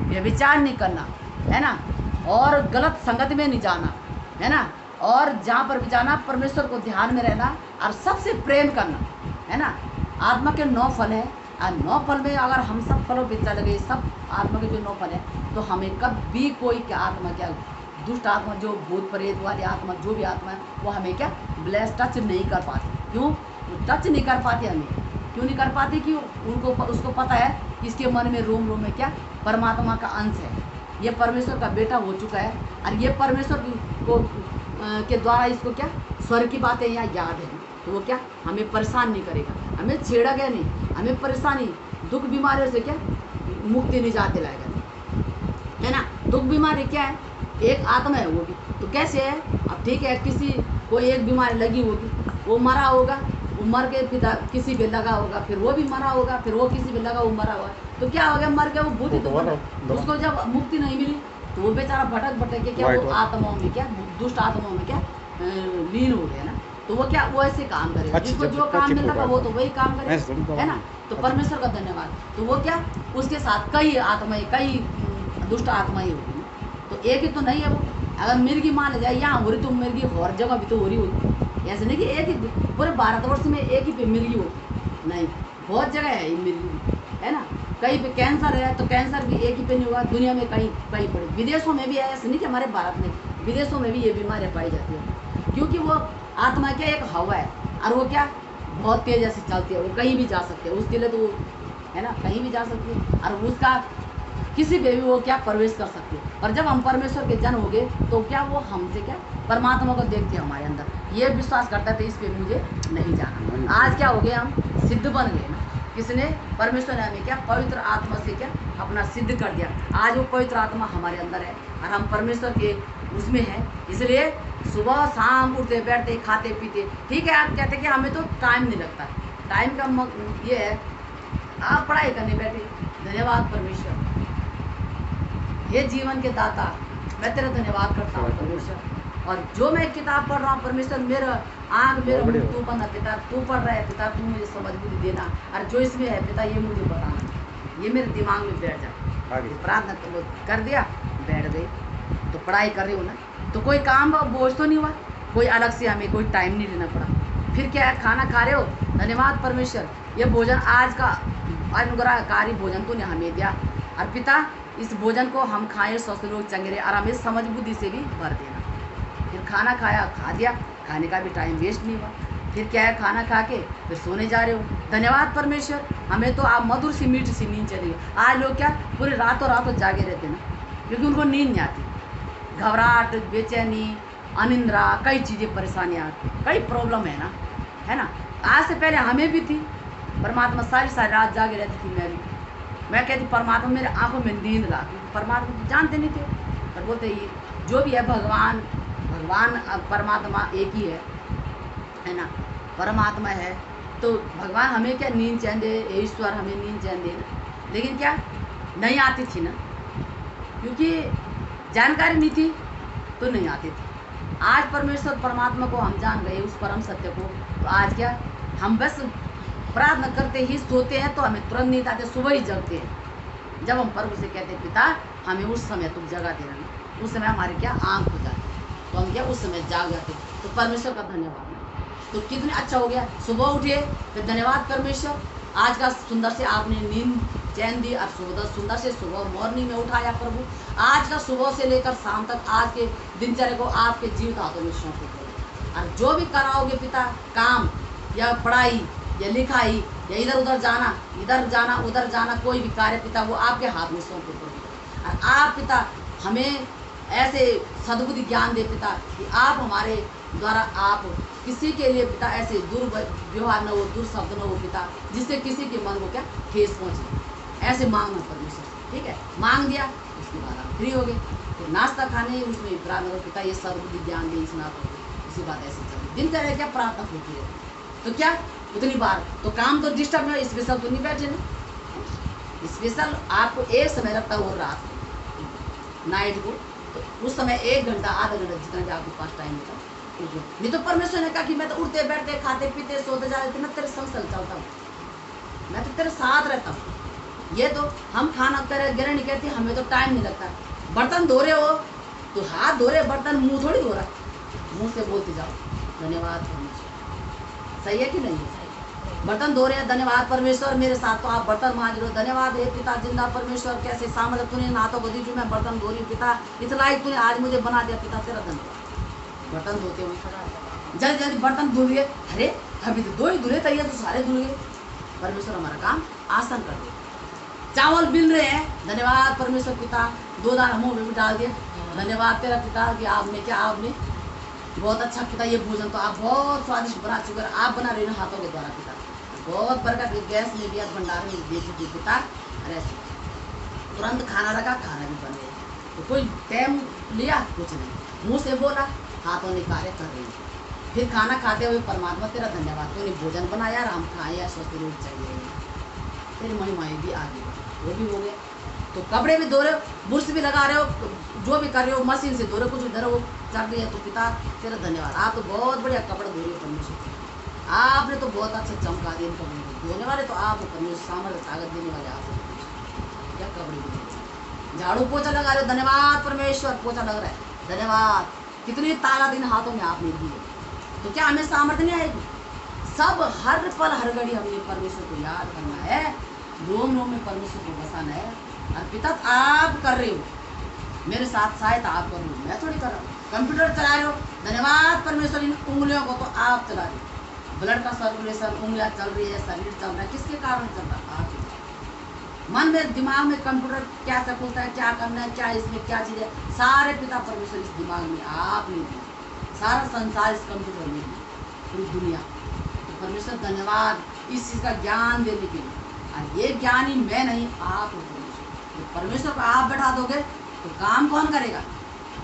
Speaker 1: व्यभिचार नहीं करना, है ना। और गलत संगत में नहीं जाना, है ना। और जहाँ पर भी जाना परमेश्वर को ध्यान में रहना और सबसे प्रेम करना, है ना। आत्मा के 9 फल है। और 9 फल में अगर हम सब फलों पे चल गए, सब आत्मा के जो 9 फल है, तो हमें कभी कोई क्या आत्मा, क्या दुष्ट आत्मा, जो भूत प्रेत वाली आत्मा, जो भी आत्मा है, वो हमें क्या ब्लेस टच नहीं कर पाती। क्यों टच नहीं कर पाती? हमें क्यों नहीं कर पाती? कि उसको पता है कि इसके मन में रोम रोम में क्या परमात्मा का अंश है, ये परमेश्वर का बेटा हो चुका है। और ये परमेश्वर को के द्वारा इसको क्या स्वर्ग की बातें यहाँ याद है, तो वो क्या हमें परेशान नहीं करेगा, हमें छेड़ेगा नहीं, हमें परेशानी दुख बीमारियों से क्या मुक्ति निजात दिलाएगा, है ना। दुख बीमारी क्या है? एक आत्मा है वो भी, तो कैसे है? अब ठीक है, किसी को एक बीमारी लगी होगी, वो मरा होगा, वो मर के पिता किसी पे लगा होगा, फिर वो भी मरा होगा, फिर वो किसी पे लगा, वो मरा होगा, तो क्या हो गया? मर गया वो भूत ही तो बना। उसको जब मुक्ति नहीं मिली तो वो बेचारा भटक के क्या वो आत्माओं में क्या दुष्ट आत्माओं में क्या लीन हो गया ना। तो वो क्या वो ऐसे काम करेगा, जिसको जो काम मिल रहा वो तो वही काम करेगा, है ना। तो परमेश्वर का धन्यवाद। तो वो क्या उसके साथ कई आत्माएं, कई दुष्ट आत्माएं होगी, तो एक ही तो नहीं है वो। अगर मिर्गी मान जाए यहाँ हो रही, तो मिर्गी और जगह भी तो हो रही होगी। ऐसे नहीं कि एक ही पूरे भारतवर्ष में एक ही पे मिर्गी होती, नहीं, बहुत जगह है ये मिर्गी, है ना। कहीं पे कैंसर है तो कैंसर भी एक ही पे नहीं होगा, दुनिया में कहीं कहीं पड़े। विदेशों में भी है, ऐसे नहीं कि हमारे भारत में, विदेशों में भी ये बीमारियाँ पाई जाती है। क्योंकि वो आत्मा क्या एक हवा है, और वो क्या बहुत तेज से चलती है, वो कहीं भी जा सकती है, उसके लिए तो वो है ना कहीं भी जा सकती है, और उसका किसी पे भी वो क्या प्रवेश कर सकते हैं। पर जब हम परमेश्वर के जन हो गए तो क्या वो हमसे क्या परमात्मा को देखते हैं हमारे अंदर, ये विश्वास करता है, इस पे मुझे नहीं जाना। आज क्या हो गया? हम सिद्ध बन गए ना। किसने? परमेश्वर ने हमें क्या पवित्र आत्मा से क्या अपना सिद्ध कर दिया। आज वो पवित्र आत्मा हमारे अंदर है और हम परमेश्वर के उसमें है। इसलिए सुबह शाम उठते बैठते खाते पीते, ठीक है। आप कहते हैं कि हमें तो टाइम नहीं लगता, टाइम का ये है आप पढ़ाई करने बैठे, धन्यवाद परमेश्वर, हे जीवन के दाता, मैं तेरा धन्यवाद करता हूँ परमेश्वर। और जो मैं किताब पढ़ रहा हूँ परमेश्वर, मेरा आँख मेरा मुँह तू पढ़ना पिता, तू पढ़ रहा है पिता, तू मुझे समझ बुद्धि देना, और जो इसमें है पिता ये मुझे बताना, ये मेरे दिमाग में बैठ जाए। प्रार्थना कर दिया, बैठ गई, तो पढ़ाई कर रही हो ना, तो कोई काम बोझ तो नहीं हुआ, कोई अलग से हमें कोई टाइम नहीं लेना पड़ा। फिर क्या है? खाना खा रहे हो, धन्यवाद परमेश्वर, ये भोजन आज का अनुग्रहकारी भोजन तूने हमें दिया, और पिता इस भोजन को हम खाएं, स्वस्थ लोग चंगे रहे, और हमें समझ बुद्धि से भी भर देना। फिर खाना खाया, खा दिया, खाने का भी टाइम वेस्ट नहीं हुआ। फिर क्या है? खाना खा के फिर सोने जा रहे हो, धन्यवाद परमेश्वर, हमें तो आप मधुर सी मीठी सी नींद चली। आज लोग क्या पूरे रातों जागे रहते ना, क्योंकि उनको नींद नहीं आती, घबराहट, बेचैनी, अनिंद्रा, कई चीज़ें परेशानियाँ, कई प्रॉब्लम है ना। आज से पहले हमें भी थी। परमात्मा सारी रात जागे रहती थी, मैं कहती परमात्मा मेरे आंखों में नींद ला, परमात्मा जानते नहीं थे, पर बोलते ये जो भी है भगवान परमात्मा एक ही है ना, परमात्मा है, तो भगवान हमें क्या नींद चैन दे, ईश्वर हमें नींद चैन दे, लेकिन क्या नहीं आती थी ना, क्योंकि जानकारी नहीं थी तो नहीं आती थी। आज परमेश्वर परमात्मा को हम जान गए, उस परम सत्य को, तो आज क्या हम बस प्रार्थना करते ही सोते हैं तो हमें तुरंत नींद आते, सुबह ही जगते हैं। जब हम प्रभु से कहते हैं पिता हमें उस समय तुम जगा देना, उस समय हमारे क्या आँख हो जाती, तो हम क्या उस समय जाग जाते। तो परमेश्वर का धन्यवाद। तो कितने अच्छा हो गया। सुबह उठे फिर धन्यवाद परमेश्वर, आज का सुंदर से आपने नींद चैन दी, और सुंदर से सुबह मॉर्निंग में उठाया प्रभु। आज का सुबह से लेकर शाम तक आज के दिनचर्या को आपके जीवित हाथों में सौंप देते, और जो भी कराओगे पिता, काम या पढ़ाई या लिखाई या इधर जाना उधर जाना, कोई भी कार्य पिता वो आपके हाथ में सौंप देते। और आप पिता हमें ऐसे सद्बुद्धि ज्ञान दे पिता कि आप हमारे द्वारा आप किसी के लिए पिता ऐसे दुर्व्यवहार न हो, दुर्शब्द न हो पिता, जिससे किसी के मन को क्या ठेस पहुँचे। ऐसे मांगना परमेश्वर से, ठीक है। मांग दिया, उसके बाद आप फ्री हो गए, फिर नाश्ता खाने उसमें प्रार्थना करो पिता ये सद्बुद्धि ज्ञान दे, सुना तो उसी बात ऐसे चले दिनचर्या क्या प्रार्थना होती है। तो क्या उतनी बार तो काम तो डिस्टर्ब है, स्पेशल तो नहीं बैठे ना, स्पेशल आपको एक समय रखता हो रात को नाइट को, तो उस समय 1 घंटा आधा घंटा जितना भी आपके पास टाइम होता, नहीं तो परमेश्वर ने कहा कि मैं तो उठते बैठते खाते पीते सोते जाते मैं तेरे संग चलता हूँ, मैं तो तेरे साथ रहता हूँ। ये तो हम खाना करे गिरणी कहती हमें तो टाइम नहीं लगता। बर्तन धो रहे हो तो हाथ धो रहे, बर्तन मुंह थोड़ी धो रहा, मुंह से बोलते जाओ धन्यवाद परमेश्वर, सही है कि नहीं है? बर्तन धो रहे हैं, धन्यवाद परमेश्वर, मेरे साथ तो आप बर्तन मांज रहे हो, धन्यवाद हे पिता जिंदा परमेश्वर, कैसे सामर्थ्य तूने नातों को दी जो मैं बर्तन धो रही हूँ पिता, इस लायक तूने आज मुझे बना दिया पिता, तेरा धन्यवाद। बर्तन धोते हुए जल्दी जल्दी बर्तन धुल गए, अरे अभी तो 2 ही धुले तैयार तो सारे धुल गए। परमेश्वर हमारा काम आसान कर दे। चावल बिल रहे हैं, धन्यवाद परमेश्वर पिता, 2 दाना मुँह में भी डाल दिए, धन्यवाद तेरा पिता कि आपने बहुत अच्छा पिता ये भोजन तो आप बहुत स्वादिष्ट बना चुके हैं, आप बना रहे हो हाथों के द्वारा पिता, बहुत बरकत गैस में भी भंडार में दे चुके पिता। अरे तुरंत खाना लगा, खाना भी बन गया, तो कोई टाइम लिया कुछ नहीं, मुंह से बोला हाथों ने कार्य कर रही है। फिर खाना खाते हुए परमात्मा तेरा धन्यवाद, तूने भोजन बनाया, हम खाए या स्वस्थ रूप चाहिए, तेरी महिमाएं भी आ गई, वो भी हो गया। तो कपड़े भी धो रहे हो, बुर्श भी लगा रहे हो, जो भी कर रहे हो मशीन से धो रहे हो, कुछ इधर वो चल रही है, तो पिता तेरा धन्यवाद, आप तो बहुत बढ़िया कपड़े धो रहे हो परमेश्वर, आपने तो बहुत अच्छा चमका दिया कपड़े धोने वाले, तो आप परमेश्वर सामर्थ्य ताकत देने वाले आप क्या कपड़े भी झाड़ू पोछा लगा रहे हो, धन्यवाद परमेश्वर, पोछा लग रहा है, धन्यवाद, कितनी ताकत इन हाथों में आपने दी है, तो क्या हमें सामर्थ्य नहीं आएगी? सब हर पल हर घड़ी हमें परमेश्वर को याद करना है, रोम रोम में परमेश्वर को बसाना है। और पिता आप कर रहे हो, मेरे साथ सहायता आप कर रहे हो, मैं थोड़ी कर रहा हूँ। कंप्यूटर चला रहे हो, धन्यवाद परमेश्वर, इन उंगलियों को तो आप चला रहे हो, ब्लड का सर्कुलेशन, उंगलियां चल रही है, शरीर चल रहा है, किसके कारण चल रहा है? आप मन में दिमाग में कंप्यूटर क्या सकूलता है, क्या करना है, क्या इसमें क्या चीज़ है, सारे पिता परमेश्वर इस दिमाग में आपने दिया, सारा संसार इस कंप्यूटर में दिया, पूरी दुनिया। तो परमेश्वर धन्यवाद इस चीज़ का ज्ञान देने के लिए, और ये ज्ञान ही मैं नहीं आप हो परमेश्वर, तो परमेश्वर को आप बैठा दोगे तो काम कौन करेगा?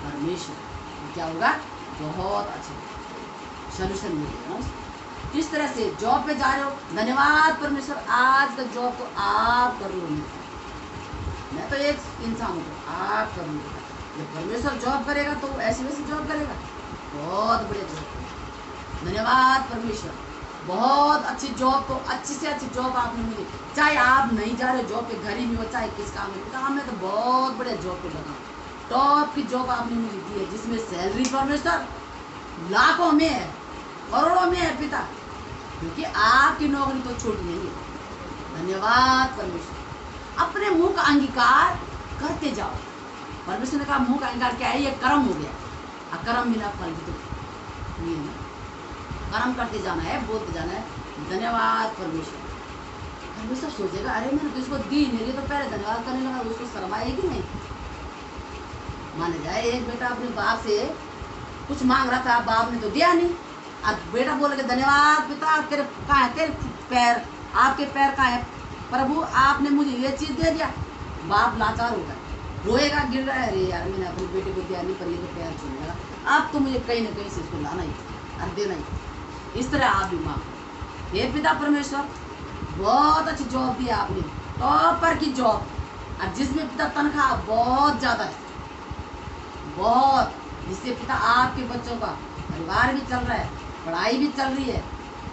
Speaker 1: परमेश्वर। तो क्या होगा? बहुत अच्छा सोल्यूशन मिलेगा। किस तरह से जॉब पे जा रहे हो, धन्यवाद परमेश्वर, आज का जॉब तो आप कर रहे हो, मैं तो एक इंसान हूँ, आप कर रहे हो। जब परमेश्वर जॉब करेगा तो ऐसी वैसी जॉब करेगा, बहुत बढ़िया जॉब। धन्यवाद परमेश्वर, बहुत अच्छी जॉब, तो अच्छी से अच्छी जॉब आपने मिली, चाहे आप नहीं जा रहे जॉब पे, घर ही में हो, चाहे किस काम में तो बहुत बढ़िया जॉब पे लगा, टॉप की जॉब आपने मुझे दी है, जिसमें सैलरी परमेश्वर लाखों में है, करोड़ों में है पिता, क्योंकि आपकी नौकरी तो छोटी नहीं है। धन्यवाद परमेश्वर, अपने मुंह का अंगीकार करते जाओ। परमेश्वर ने कहा मुंह का अंगीकार क्या है? ये कर्म हो गया, अकर्म बिना फल भी तो ये नहीं, कर्म करते जाना है, बोलते जाना है। धन्यवाद परमेश्वर। परमेश्वर सोचेगा अरे मैंने तो इसको दी नहीं, तो पहले धन्यवाद करने लगा, उसको शर्म आएगी नहीं? माने जाए एक बेटा अपने बाप से कुछ मांग रहा था, बाप ने तो दिया नहीं, अब बेटा बोलेगा धन्यवाद पिता, तेरे कहाँ है तेरे पैर, आपके पैर कहाँ है प्रभु, आपने मुझे ये चीज़ दे दिया। बाप लाचार होगा, रोएगा, गिर रहा है, अरे यार मैंने अपने बेटे को दिया नहीं, पर ये तो पैर छूने लगा, अब तो मुझे कहीं ना कहीं से इसको लाना ही और देना ही। इस तरह आप भी माँ, हे पिता परमेश्वर, बहुत अच्छी जॉब दी आपने, टॉपर की जॉब, और जिसमें पिता तनख्वाह बहुत ज़्यादा है, बहुत, जिससे पिता आपके बच्चों का परिवार भी चल रहा है, पढ़ाई भी चल रही है,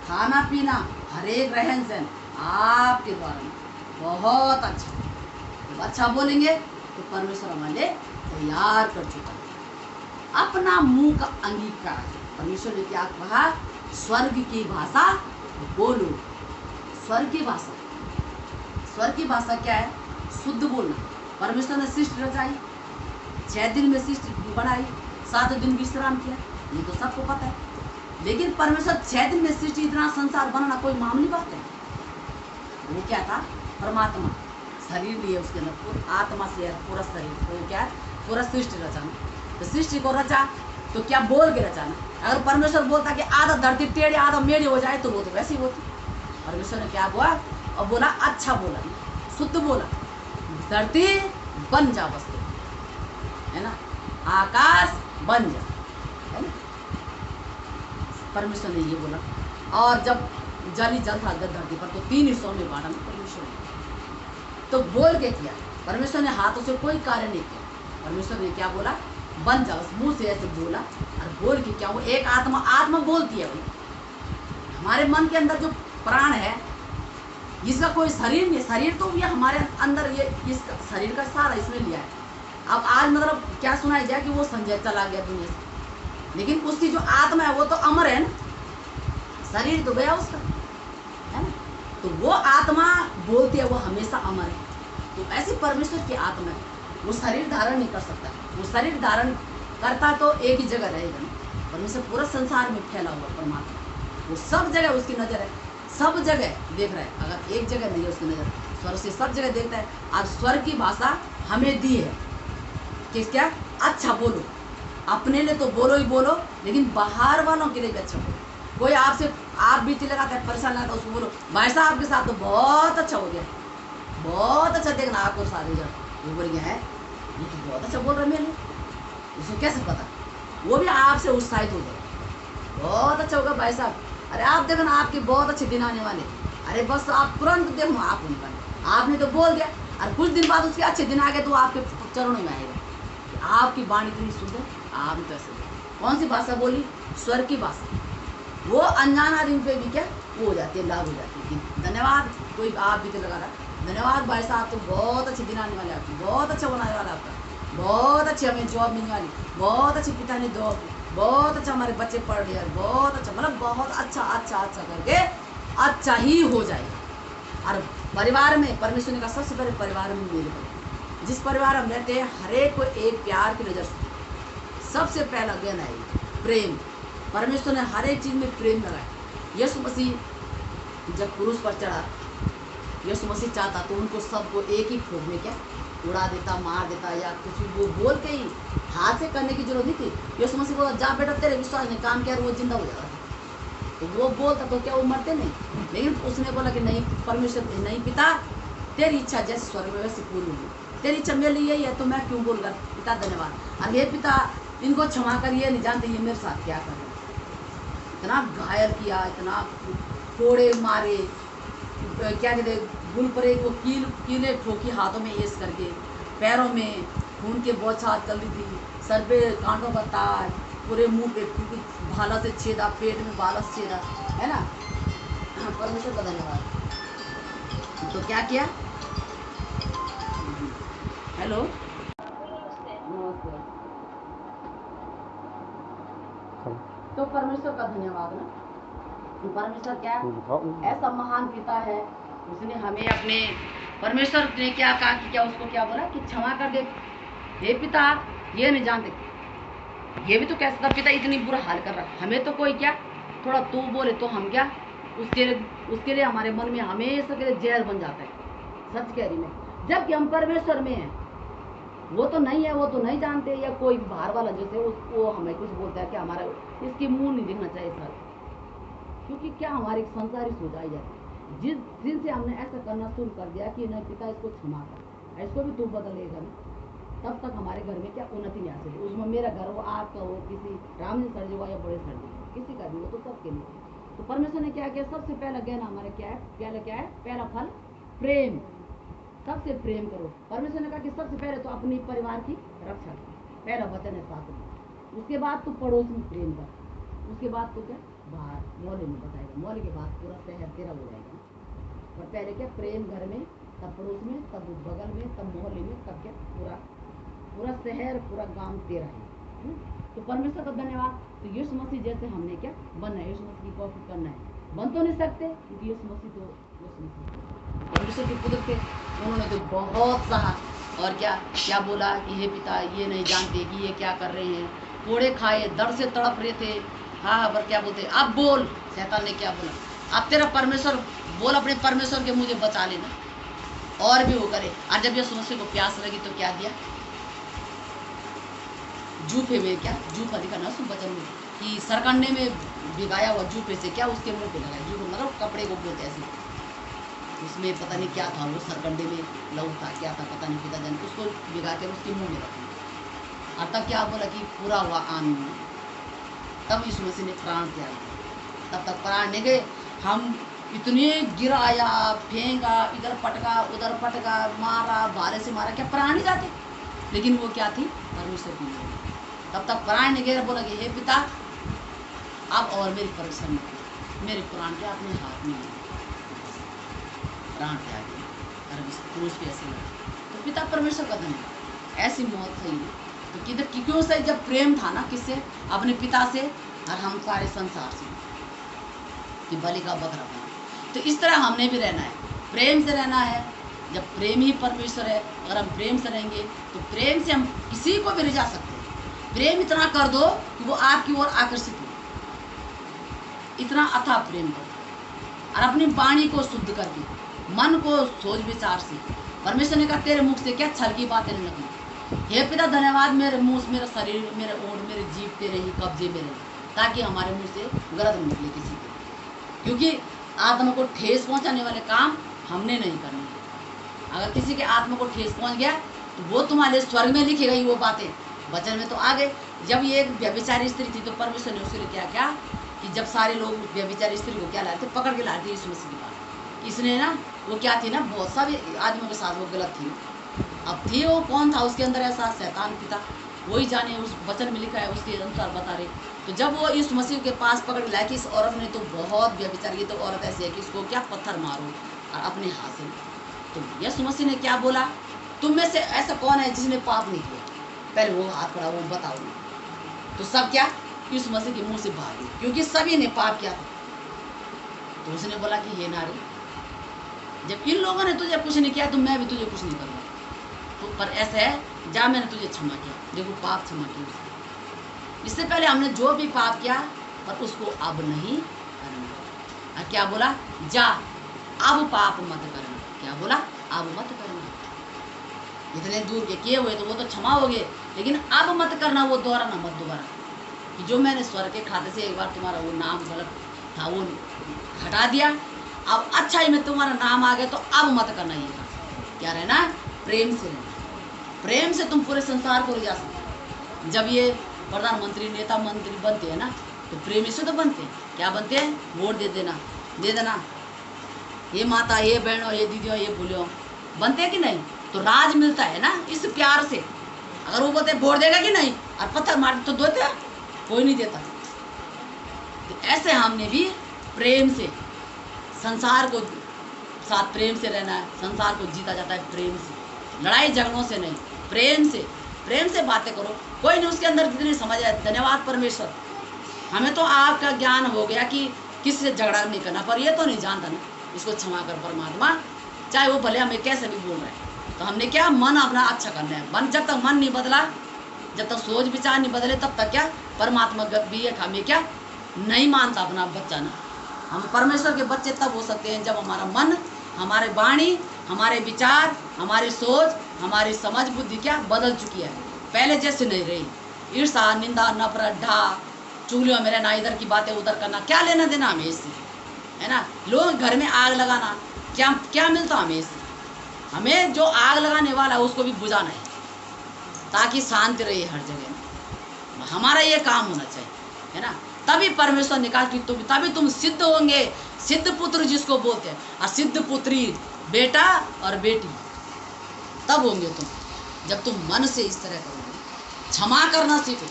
Speaker 1: खाना पीना हर एक रहन सहन आपके द्वारा बहुत अच्छा। जब अच्छा बोलेंगे तो परमेश्वर हमारे तैयार कर चुका है। अपना मुंह का अंगीकार, परमेश्वर ने क्या कहा? स्वर्ग की भाषा बोलो। स्वर्ग की भाषा, स्वर्ग की भाषा क्या है? शुद्ध बोलना। परमेश्वर ने सृष्टि रचाई, 6 दिन में सृष्टि बनाई, 7 दिन विश्राम किया, ये तो सबको पता है। लेकिन परमेश्वर 6 दिन में सृष्टि, इतना संसार बनाना कोई मामूली बात है? वो क्या था? परमात्मा शरीर लिए उसके अंदर, आत्मा से पूरा शरीर, तो क्या है? पूरा सृष्टि रचाना। तो सृष्टि को रचा तो क्या बोल के रचाना। अगर परमेश्वर बोलता कि आधा धरती टेढ़ी आधा मेढ़ी हो जाए तो वो तो वैसी होती। परमेश्वर ने क्या बोला? और बोला अच्छा बोला, शुद्ध बोला, धरती बन जा वस्तु, है ना, आकाश बन जा, है ना। परमेश्वर ने ये बोला। और जब जल ही जल था धरती पर तो 3 हिस्सों में बांटा परमेश्वर ने, तो बोल के किया। परमेश्वर ने हाथों से कोई कार्य नहीं किया। परमेश्वर ने क्या बोला? बन जा, उस मुंह से ऐसे बोला और बोल के क्या? वो एक आत्मा, आत्मा बोलती है भाई। हमारे मन के अंदर जो प्राण है, इसका कोई शरीर नहीं, शरीर तो ये हमारे अंदर, ये इस शरीर का सारा इसमें लिया है। अब आज मतलब क्या सुनाई जाए कि वो संजय चला गया दुनिया से, लेकिन उसकी जो आत्मा है वो तो अमर है ना, शरीर तो गया उसका, है ना। तो वो आत्मा बोलती है, वो हमेशा अमर है। तो ऐसी परमेश्वर की आत्मा है, वो शरीर धारण नहीं कर सकता। वो शरीर धारण करता तो एक ही जगह रहेगा ना। परमेश्वर पूरा संसार में फैला हुआ परमात्मा, वो सब जगह उसकी नजर है, सब जगह देख रहा है। अगर एक जगह नहीं है उसकी नजर, स्वर्ग से सब जगह देखता है। आज स्वर्ग की भाषा हमें दी है कि क्या? अच्छा बोलो, अपने लिए तो बोलो ही बोलो, लेकिन बाहर वालों के लिए भी अच्छा बोलो। कोई आपसे आप बीच लगाता है, परेशान लगाता है, उसको बोलो भाई साहब आपके साथ तो बहुत अच्छा हो गया, बहुत अच्छा, देखना आपको शादी जब वो बोल गया है, ये तो बहुत अच्छा बोल रहा है मेरे लिए, उसको कैसे पता? वो भी आपसे उत्साहित हो जाए, बहुत अच्छा होगा भाई साहब, अरे आप देखो ना आपके बहुत अच्छे दिन आने वाले, अरे बस आप तुरंत देखो आप उनका, आपने तो बोल दिया और कुछ दिन बाद उसके अच्छे दिन आ गए तो आपके चरणों में आएगा। आपकी वाणी इतनी सुंदर, आप तो ऐसे कौन सी भाषा बोली? स्वर्ग की भाषा। वो अनजान आदमी पे भी क्या वो हो जाती है, लाभ हो जाती है। धन्यवाद, कोई आप भी तो लगा रहा, धन्यवाद भाई साहब, तो बहुत अच्छे दिन आने वाले आपके, बहुत अच्छा बनाने वाला आपका, बहुत अच्छी हमें जॉब मिलने वाली, बहुत अच्छे पिता ने जॉब, बहुत अच्छा हमारे बच्चे पढ़ रहे, बहुत अच्छा, मतलब बहुत अच्छा अच्छा अच्छा करके अच्छा ही हो जाएगा। और परिवार में परमेश्वर ने कहा सबसे पहले परिवार में मेरे को, जिस परिवार हम रहते हैं हर एक को एक प्यार की नज़र से सबसे पहला ज्ञान आएगी प्रेम। परमेश्वर ने हर एक चीज़ में प्रेम लगाया। यीशु मसीह जब क्रूस पर चढ़ा, यीशु मसीह चाहता तो उनको सबको एक ही फूंक में क्या उड़ा देता, मार देता, या कुछ वो बोल के ही हाथ से करने की जरूरत नहीं थी। यीशु मसीह बोला जा बेटा तेरे विश्वास ने काम किया, वो जिंदा हो जाता। तो वो बोलता तो क्या वो मरते नहीं, लेकिन उसने बोला कि नहीं परमेश्वर, नहीं पिता तेरी इच्छा जैसे स्वर्ग में वैसे पूरी होगी, तेरी इच्छा मेरे लिए यही है तो मैं क्यों बोल रहा पिता धन्यवाद, और ये पिता इनको क्षमा कर, ये नहीं जानते ये मेरे साथ क्या कर रहे। इतना घायल किया, इतना कोड़े मारे, क्या कहते गुल पर एक वो कीले ठोकी हाथों में ऐस करके, पैरों में खून के बौछार चल रही थी, सर पे कांटों का ताज, पूरे मुंह पे भाला से छेदा, पेट में भाला से छेदा, है ना। परमेश्वर का धन्यवाद। तो क्या किया? हेलो नमस्ते। तो परमेश्वर का धन्यवाद ना, परमेश्वर क्या ऐसा महान पिता है, उसने हमें अपने, परमेश्वर ने क्या कहा कि क्या उसको क्या बोला कि क्षमा कर दे, हे पिता ये नहीं जानते, ये भी तो कैसा पिता इतनी बुरा हाल कर रहा, हमें तो कोई क्या थोड़ा तू बोले तो हम क्या उसके लिए हमारे मन में हमेशा के लिए जहर बन जाता है। सच कह रही मैं, जबकि हम परमेश्वर में हैं, वो तो नहीं है, वो तो नहीं जानते, या कोई बाहर वाला जैसे उसको हमें कुछ बोलता है कि हमारा इसकी मुंह नहीं दिखना चाहिए सर, क्योंकि क्या हमारी संसारी सोचाई जाती है। जिस दिन से हमने ऐसा करना शुरू कर दिया कि नहीं पिता इसको क्षमा कर, इसको भी तू बदलेगा ना, तब तक हमारे घर में क्या उन्नति नहीं आ सकती। उसमें मेरा घर हो, आपका हो, किसी राम जी सर्जी हुआ या बड़े सर्जी किसी का भी हो, तो सबके लिए। तो परमेश्वर ने क्या किया? सबसे पहला ज्ञान हमारे क्या है? क्या है? पहला फल प्रेम। सबसे प्रेम करो। परमेश्वर ने कहा कि सबसे पहले तो अपनी परिवार की रक्षा करो, पहला वचन है 7 में। उसके बाद तो पड़ोस में प्रेम कर, उसके बाद तो क्या बाहर मोहल्ले में बताएगा, मोहल्ले के बाद पूरा शहर तेरा हो जाएगा। और पहले क्या प्रेम घर में, तब पड़ोस में, तब बगल में, तब मोहल्ले में, तब क्या पूरा शहर पूरा गांव तेरा है। तो परमेश्वर का धन्यवाद। तो यीशु मसीह जैसे हमने क्या बनना है, यीशु मसीह की कॉपी करना है। बन तो नहीं सकते क्योंकि यीशु मसीह तो यीशु मसीह परमेश्वर के पुत्र थे, उन्होंने तो बहुत सहा और क्या क्या बोला कि हे पिता ये नहीं जानते कि ये क्या कर रहे हैं, कोड़े खाए, दर्द से तड़प रहे थे। हाँ पर क्या बोलते, अब बोल, शैतान ने क्या बोला, अब तेरा परमेश्वर बोल अपने परमेश्वर के मुझे बचा लेना और भी वो करे। और जब यीशु मसीह को प्यास लगी तो क्या दिया, जूफे में क्या जूफा दिखा ना उस वचन में कि सरकंडे में भिगाया हुआ जूफे से क्या उसके मुंह पे लगाया, जूफे मतलब कपड़े को बोलते ऐसे, उसमें पता नहीं क्या था, वो सरकंडे में लहू था क्या था पता नहीं, पिता जान उसको भिगा कर उसके मुंह में रखा। और तब क्या बोला कि पूरा हुआ आमीन। तब यीशु मसीह ने प्राण त्याग दिया। तब तक प्राण नहीं गए, हम इतने गिराया फेंका, इधर पटका उधर पटका, मारा भाले से मारा, क्या प्राण ही जाते, लेकिन वो क्या थी परमेश्वर की। तब तक प्राण ने गए, बोला कि हे पिता अब और मेरी परीक्षा मत करो, मेरे प्राण के अपने हाथ में प्राण त्याग दिया। क्रूस पे ऐसे लगा। तो पिता परमेश्वर का धन्यवाद, ऐसी मौत सही तो किधर क्यों सही, जब प्रेम था ना किससे, अपने पिता से और हम सारे संसार से, कि बलि का बकरा बना। तो इस तरह हमने भी रहना है, प्रेम से रहना है। जब प्रेम ही परमेश्वर है, अगर हम प्रेम से रहेंगे तो प्रेम से हम किसी को भी रिझा सकते हैं। प्रेम इतना कर दो कि वो आपकी ओर आकर्षित हो, इतना अथाह प्रेम करो। और अपनी वाणी को शुद्ध करके, मन को सोच विचार से, परमेश्वर ने कहा तेरे मुख से क्या छल की बातें नहीं निकली। हे पिता धन्यवाद, मेरे मुंह, मेरा शरीर, मेरे ओंठ, मेरे जीभ तेरे ही कब्जे में रहे, ताकि हमारे मुंह से गलत न निकले किसी को, क्योंकि आत्मा को ठेस पहुंचाने वाले काम हमने नहीं करने हैं। अगर किसी के आत्मा को ठेस पहुंच गया तो वो तुम्हारे स्वर्ग में लिखी गई वो बातें वचन में तो आ गए। जब ये एक व्यभिचारी स्त्री थी तो परमेश्वर ने उसके लिए क्या क्या कि जब सारे लोग व्यभिचारी स्त्री को क्या लाए थे, पकड़ के लाए थे यीशु मसीह के पास। इसने ना वो क्या थी ना, बहुत सारे आदमियों के साथ वो गलत थी। अब थी वो कौन था उसके अंदर ऐसा, शैतान पिता, वही जाने, उस वचन में लिखा है उसके अनुसार बता रहे। तो जब वो यीशु मसीह के पास पकड़ लाए कि इस औरत ने तो बहुत व्यभिचार की, तो औरत ऐसी है कि इसको क्या पत्थर मारो और अपने हाथ से। तो यीशु मसीह ने क्या बोला, तुम में से ऐसा कौन है जिसने पाप नहीं किया, पहले वो हाथ पड़ा, वो बताओ। तो सब क्या यीशु मसीह के मुंह से बाहर गए, क्योंकि सभी ने पाप किया था। तो उसने बोला कि ये नारी, जब इन लोगों ने तुझे कुछ नहीं किया तो मैं भी तुझे कुछ नहीं करूँगा। तो पर ऐसा है, जा मैंने तुझे क्षमा किया, देखो पाप क्षमा किया उसने। इससे पहले हमने जो भी पाप किया पर उसको अब नहीं करना। और क्या बोला, जा अब पाप मत करना। क्या बोला, अब मत करना। इतने दूर के किए हुए तो वो तो क्षमा हो गए, लेकिन अब मत करना, वो दोहराना मत दोबारा, कि जो मैंने स्वर्ग के खाते से एक बार तुम्हारा वो नाम गलत था वो हटा दिया, अब अच्छाई में तुम्हारा नाम आ गया तो अब मत करना। ये क्या रहना, प्रेम से रहना। प्रेम से तुम पूरे संसार को ले जा सकते। जब ये प्रधानमंत्री नेता मंत्री बनते हैं ना, तो प्रेम से तो बनते हैं। क्या बनते हैं, वोट दे देना, दे देना, ये माता, ये बहनों, ये दीदियों, ये भूलियों, बनते हैं कि नहीं। तो राज मिलता है ना इस प्यार से। अगर वो बोलते वोट देगा कि नहीं और पत्थर मार तो देते, कोई नहीं देता। तो ऐसे हमने भी प्रेम से संसार को साथ प्रेम से रहना है। संसार को जीता जाता है प्रेम से, लड़ाई झगड़ों से नहीं, प्रेम से। प्रेम से बातें करो, कोई नहीं उसके अंदर जितनी समझ आए। धन्यवाद परमेश्वर, हमें तो आपका ज्ञान हो गया कि किससे झगड़ा नहीं करना, पर ये तो नहीं जानता ना, इसको क्षमा कर परमात्मा, चाहे वो भले हमें कैसे भी बोल रहे हैं। तो हमने क्या मन अपना अच्छा करना है। मन जब तक मन नहीं बदला, जब तक सोच विचार नहीं बदले, तब तक क्या परमात्मा भी एक हमें क्या नहीं मानता अपना बच्चा ना। हम परमेश्वर के बच्चे तब हो सकते हैं जब हमारा मन, हमारे वाणी, हमारे विचार, हमारी सोच, हमारी समझ बुद्धि क्या बदल चुकी है, पहले जैसे नहीं रही। ईर्षा, निंदा, नफरत, ढा, चुगलियों में रहना, इधर की बातें उधर करना, क्या लेना देना हमें इससे, है ना। लोग घर में आग लगाना, क्या क्या मिलता हमें इससे। हमें जो आग लगाने वाला है उसको भी बुझाना है, ताकि शांति रहे हर जगह। हमारा ये काम होना चाहिए, है ना। तभी परमेश्वर ने कहा कि तभी तुम सिद्ध होंगे, सिद्ध पुत्र जिसको बोलते हैं, और सिद्ध पुत्री, बेटा और बेटी तब होंगे तुम, जब तुम मन से इस तरह करोगे। क्षमा करना सीखो।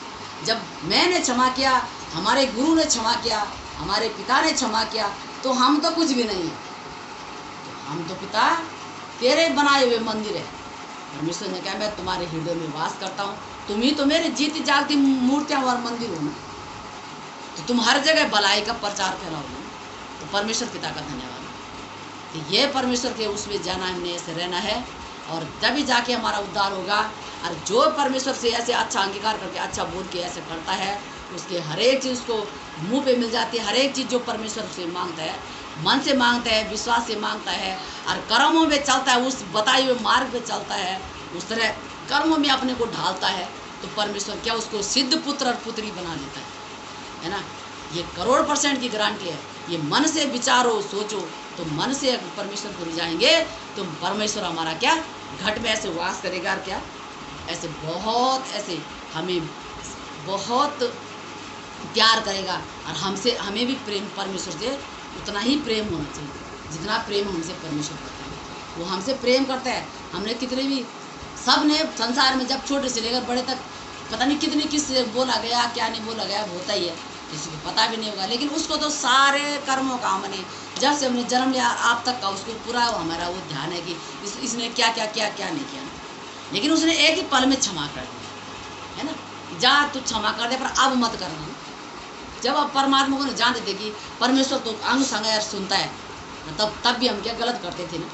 Speaker 1: जब मैंने क्षमा किया, हमारे गुरु ने क्षमा किया, हमारे पिता ने क्षमा किया, तो हम तो कुछ भी नहीं है। तो हम तो पिता तेरे बनाए हुए मंदिर है। परमेश्वर ने कहा मैं तुम्हारे हृदय में वास करता हूँ, तुम ही तो मेरे जीती जागती मूर्तियां और मंदिर हो ना, तो तुम हर जगह भलाई का प्रचार फैलाओगे, तो परमेश्वर पिता का धन्यवाद। तो ये परमेश्वर के उसमें जाना, हमने ऐसे रहना है, और तभी जाके हमारा उद्धार होगा। और जो परमेश्वर से ऐसे अच्छा अंगीकार करके अच्छा बोल के ऐसे करता है, उसके हर एक चीज़ को मुंह पे मिल जाती है। हर एक चीज़ जो परमेश्वर से मांगता है, मन से मांगता है, विश्वास से मांगता है, और कर्मों में चलता है, उस बताए हुए मार्ग पे चलता है, उस तरह कर्मों में अपने को ढालता है, तो परमेश्वर क्या उसको सिद्ध पुत्र और पुत्री बना लेता है ना। ये 100% की गारंटी है। ये मन से विचारो, सोचो, तो मन से परमेश्वर को रिझाएंगे तो परमेश्वर हमारा क्या घट में ऐसे वास करेगा, और क्या ऐसे बहुत ऐसे हमें बहुत प्यार करेगा, और हमसे हमें भी प्रेम परमेश्वर से उतना ही प्रेम होना चाहिए जितना प्रेम हमसे परमेश्वर करता है। वो हमसे प्रेम करता है। हमने कितने भी, सब ने संसार में जब छोटे से लेकर बड़े तक पता नहीं कितनी किस बोला गया, क्या नहीं बोला गया, होता ही है, किसी को पता भी नहीं होगा। लेकिन उसको तो सारे कर्मों का हमने जब से हमने जन्म लिया आप तक का उसको पूरा हमारा वो ध्यान है कि इसने क्या क्या किया, क्या नहीं किया। लेकिन उसने एक ही पल में क्षमा कर दिया, है ना। जा तू क्षमा कर दे, पर अब मत करना। जब अब परमात्मा को जान देते कि परमेश्वर तो अंग संग यार सुनता है, तब भी हम क्या गलत करते थे ना,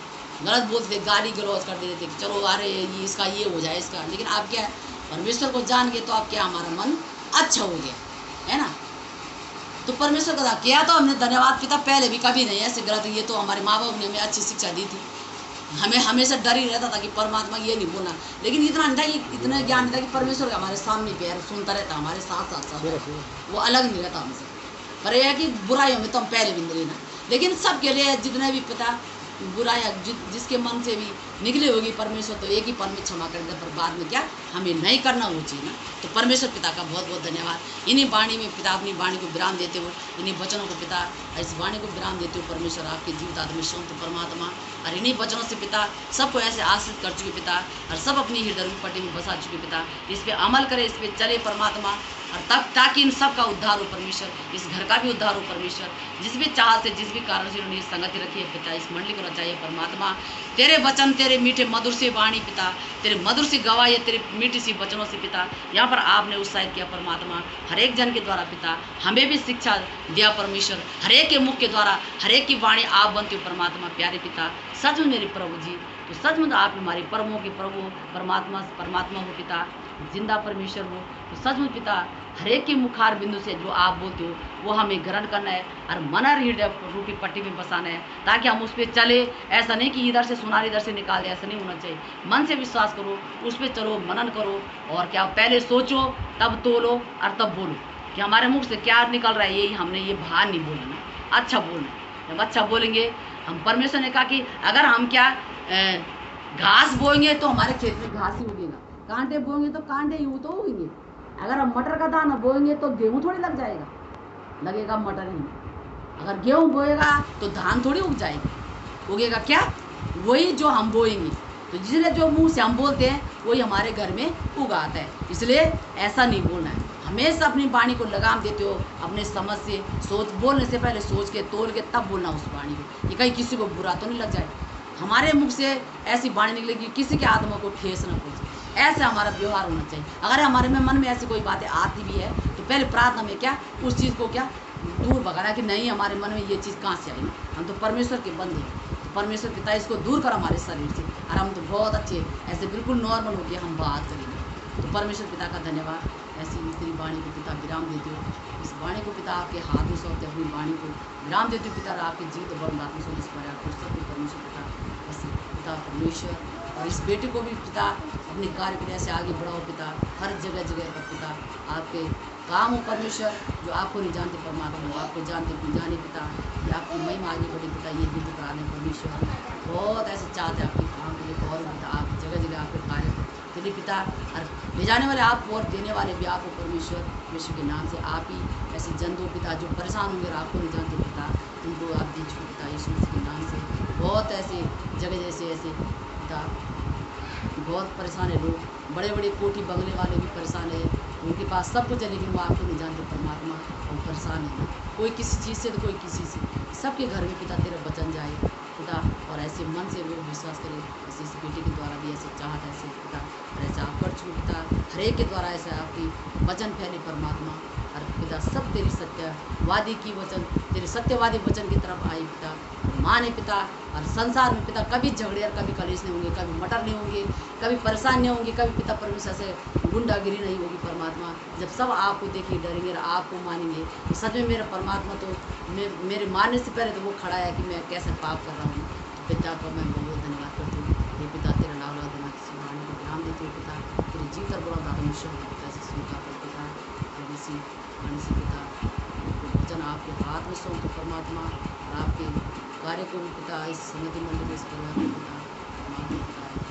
Speaker 1: गलत बोलते थे, गाली गलौज कर देते थे कि चलो अरे ये इसका ये हो जाए इसका। लेकिन आप क्या है, परमेश्वर को जान के तो आप क्या, हमारा मन अच्छा हो गया, है ना। तो परमेश्वर का किया तो हमने धन्यवाद पिता, पहले भी कभी नहीं ऐसे गलत। ये तो हमारे माँ बाप ने हमें अच्छी शिक्षा दी थी, हमें हमेशा डर ही रहता था कि परमात्मा ये नहीं बोलना। लेकिन इतना नहीं था कि इतना ज्ञान नहीं था कि परमेश्वर हमारे सामने पैर सुनता रहता, हमारे साथ साथ साथ वो अलग नहीं रहता हमसे। पर यह है कि बुराइयों में तो हम पहले भी नहीं ना। लेकिन सबके लिए जितने भी पिता बुराइयाँ जिसके मन से भी निकली होगी, परमेश्वर तो एक ही पल में क्षमा कर देता, पर बाद में क्या हमें नहीं करना वो चीज़ ना। तो परमेश्वर पिता का बहुत बहुत धन्यवाद। इन्हीं वाणी में पिता अपनी वाणी को विराम देते हो, इन्हीं वचनों को पिता इस वाणी को विराम देते हो परमेश्वर, आपके जीवित आत्मा संत परमात्मा, और इन्हीं वचनों से पिता सबको ऐसे आश्रित कर चुके पिता, और सब अपनी हृदय की पट्टी में बसा चुके पिता। इस पर अमल करे, इस पर चले परमात्मा, और तब ताकि इन सब का उद्धार हो परमेश्वर, इस घर का भी उद्धार हो परमेश्वर। जिस भी चाह से जिस भी कारण से उन्होंने संगति रखी है पिता, इस मंडली को चाहिए परमात्मा। तेरे वचन, तेरे मीठे मधुर से वाणी पिता, तेरे मधुर सी गवाही, तेरे मीठी सी वचनों से पिता यहाँ पर आपने उत्साहित किया परमात्मा। हर एक जन के द्वारा पिता हमें भी शिक्षा दिया परमेश्वर, हर एक के मुख के द्वारा हर एक की वाणी आप बनते हो परमात्मा। प्यारे पिता सच में मेरे प्रभु जी, तो सच में आप हमारे प्रभुओं के प्रभु परमात्मा हो पिता, जिंदा परमेश्वर हो। तो सच में पिता हर एक के मुखार बिंदु से जो आप बोलते हो वो हमें ग्रहण करना है, और मन और हृदय रूपी पट्टी में बसाना है, ताकि हम उस पर चले। ऐसा नहीं कि इधर से सुना इधर से निकाल दे, ऐसा नहीं होना चाहिए। मन से विश्वास करो, उस पर चलो, मनन करो, और क्या पहले सोचो तब तोलो और तब बोलो कि हमारे मुख से क्या निकल रहा है। यही हमने ये बाहर नहीं बोलना, अच्छा बोलना। जब अच्छा बोलेंगे, हम परमेश्वर ने कहा कि अगर हम क्या घास बोएंगे तो हमारे खेत में घास ही उगेगा, कांटे बोएंगे तो कांटे ही तो उगेंगे। अगर हम मटर का दाना बोएंगे तो गेहूं थोड़ी लग जाएगा, लगेगा मटर ही। अगर गेहूं बोएगा तो धान थोड़ी उग जाएगी, उगेगा क्या वही जो हम बोएंगे। तो जिसलिए जो मुंह से हम बोलते हैं वही हमारे घर में उगाता है। इसलिए ऐसा नहीं बोलना है, हमेशा अपनी वाणी को लगाम देते हो, अपने समझ से सोच, बोलने से पहले सोच के तोल के तब बोलना उस वाणी को, ये कहीं किसी को बुरा तो नहीं लग जाए। हमारे मुख से ऐसी वाणी निकलेगी किसी के आत्मा को ठेस न पहुंचे, ऐसे हमारा व्यवहार होना चाहिए। अगर हमारे में मन में ऐसी कोई बातें आती भी है तो पहले प्रार्थना में क्या उस चीज़ को क्या दूर भगाना, कि नहीं हमारे मन में ये चीज़ कहाँ से आई, हम तो परमेश्वर के बंदे हैं। तो परमेश्वर पिता इसको दूर कर हमारे शरीर से, और हम तो बहुत अच्छे ऐसे बिल्कुल नॉर्मल हो गया हम बात करेंगे। तो परमेश्वर पिता का धन्यवाद। ऐसी तेरी वाणी को पिता विराम देते हो, इस वाणी को पिता आपके हाथ में सौंपते, अपनी वाणी को विराम देते हो पिता, आपके जीवित बंद आत्मा से इस पर आपको सब परमेश्वर पिता, ऐसे पिता परमेश्वर, और इस बेटे को भी पिता अपने कार्य के लिए ऐसे आगे बढ़ाओ पिता, हर जगह जगह पर पिता आपके काम हो परमेश्वर, जो आपको नहीं जानते परमात्मा, आपको जानते जाने पिता, कि आपकी महिमा आगे बढ़े पिता। ये विधि कराने परमेश्वर बहुत ऐसे चाहते हैं आपके काम के लिए, और पिता आप जगह जगह आपके कार्य चलिए पिता, और ले जाने वाले आप और देने वाले भी आप हो परमेश्वर। यीशु के नाम से आप ही ऐसे जन दो पिता जो परेशान होंगे और आपको नहीं जानते पिता, उनको आप दीजिए पिता यीशु के नाम से। बहुत ऐसे जगह जैसे ऐसे पिता बहुत परेशान है लोग, बड़े बड़े कोठी बंगले वाले भी परेशान है, उनके पास सब कुछ है लेकिन वो आपको नहीं जानते परमात्मा, और परेशान है। कोई किसी चीज़ से तो कोई किसी से, सबके घर में पिता तेरा वचन जाए। तो पिता, और ऐसे मन से वो विश्वास करें, ऐसे इस बेटे के द्वारा भी ऐसे चाहत है ऐसे पिता, और ऐसा आप कर चुके पिता, हर एक के द्वारा ऐसा आपकी वचन फैले परमात्मा, और पिता सब तेरी सत्यवादी की वचन, तेरे सत्यवादी वचन की तरफ आई पिता, माने पिता, और संसार में पिता कभी झगड़े और कभी कलेश नहीं होंगे, कभी मटर नहीं होंगे, कभी परेशान नहीं होंगे, कभी पिता परमेश्वर से गुंडागिरी नहीं होगी परमात्मा। जब सब आपको देखेंगे, डरेंगे और आपको मानेंगे, तो सच में मेरा परमात्मा तो मेरे मारने से पहले तो वो खड़ा है कि मैं कैसे पाप कर रहा हूँ। पिता को मैं बहुत धन्यवाद करती हूँ। ये पिता तेरा नाम लगा देना सुनाने को नाम देती हूँ पिता, तेरे जीव तर बड़ा धर्मशा पिता से स्वीकार कर पिता, इसी पिता वचन आपके हाथ में सौंपते परमात्मा, और आपके कार्य को भी पिता इस समिति मंडल में इस परिवार में पिता मांगते पिता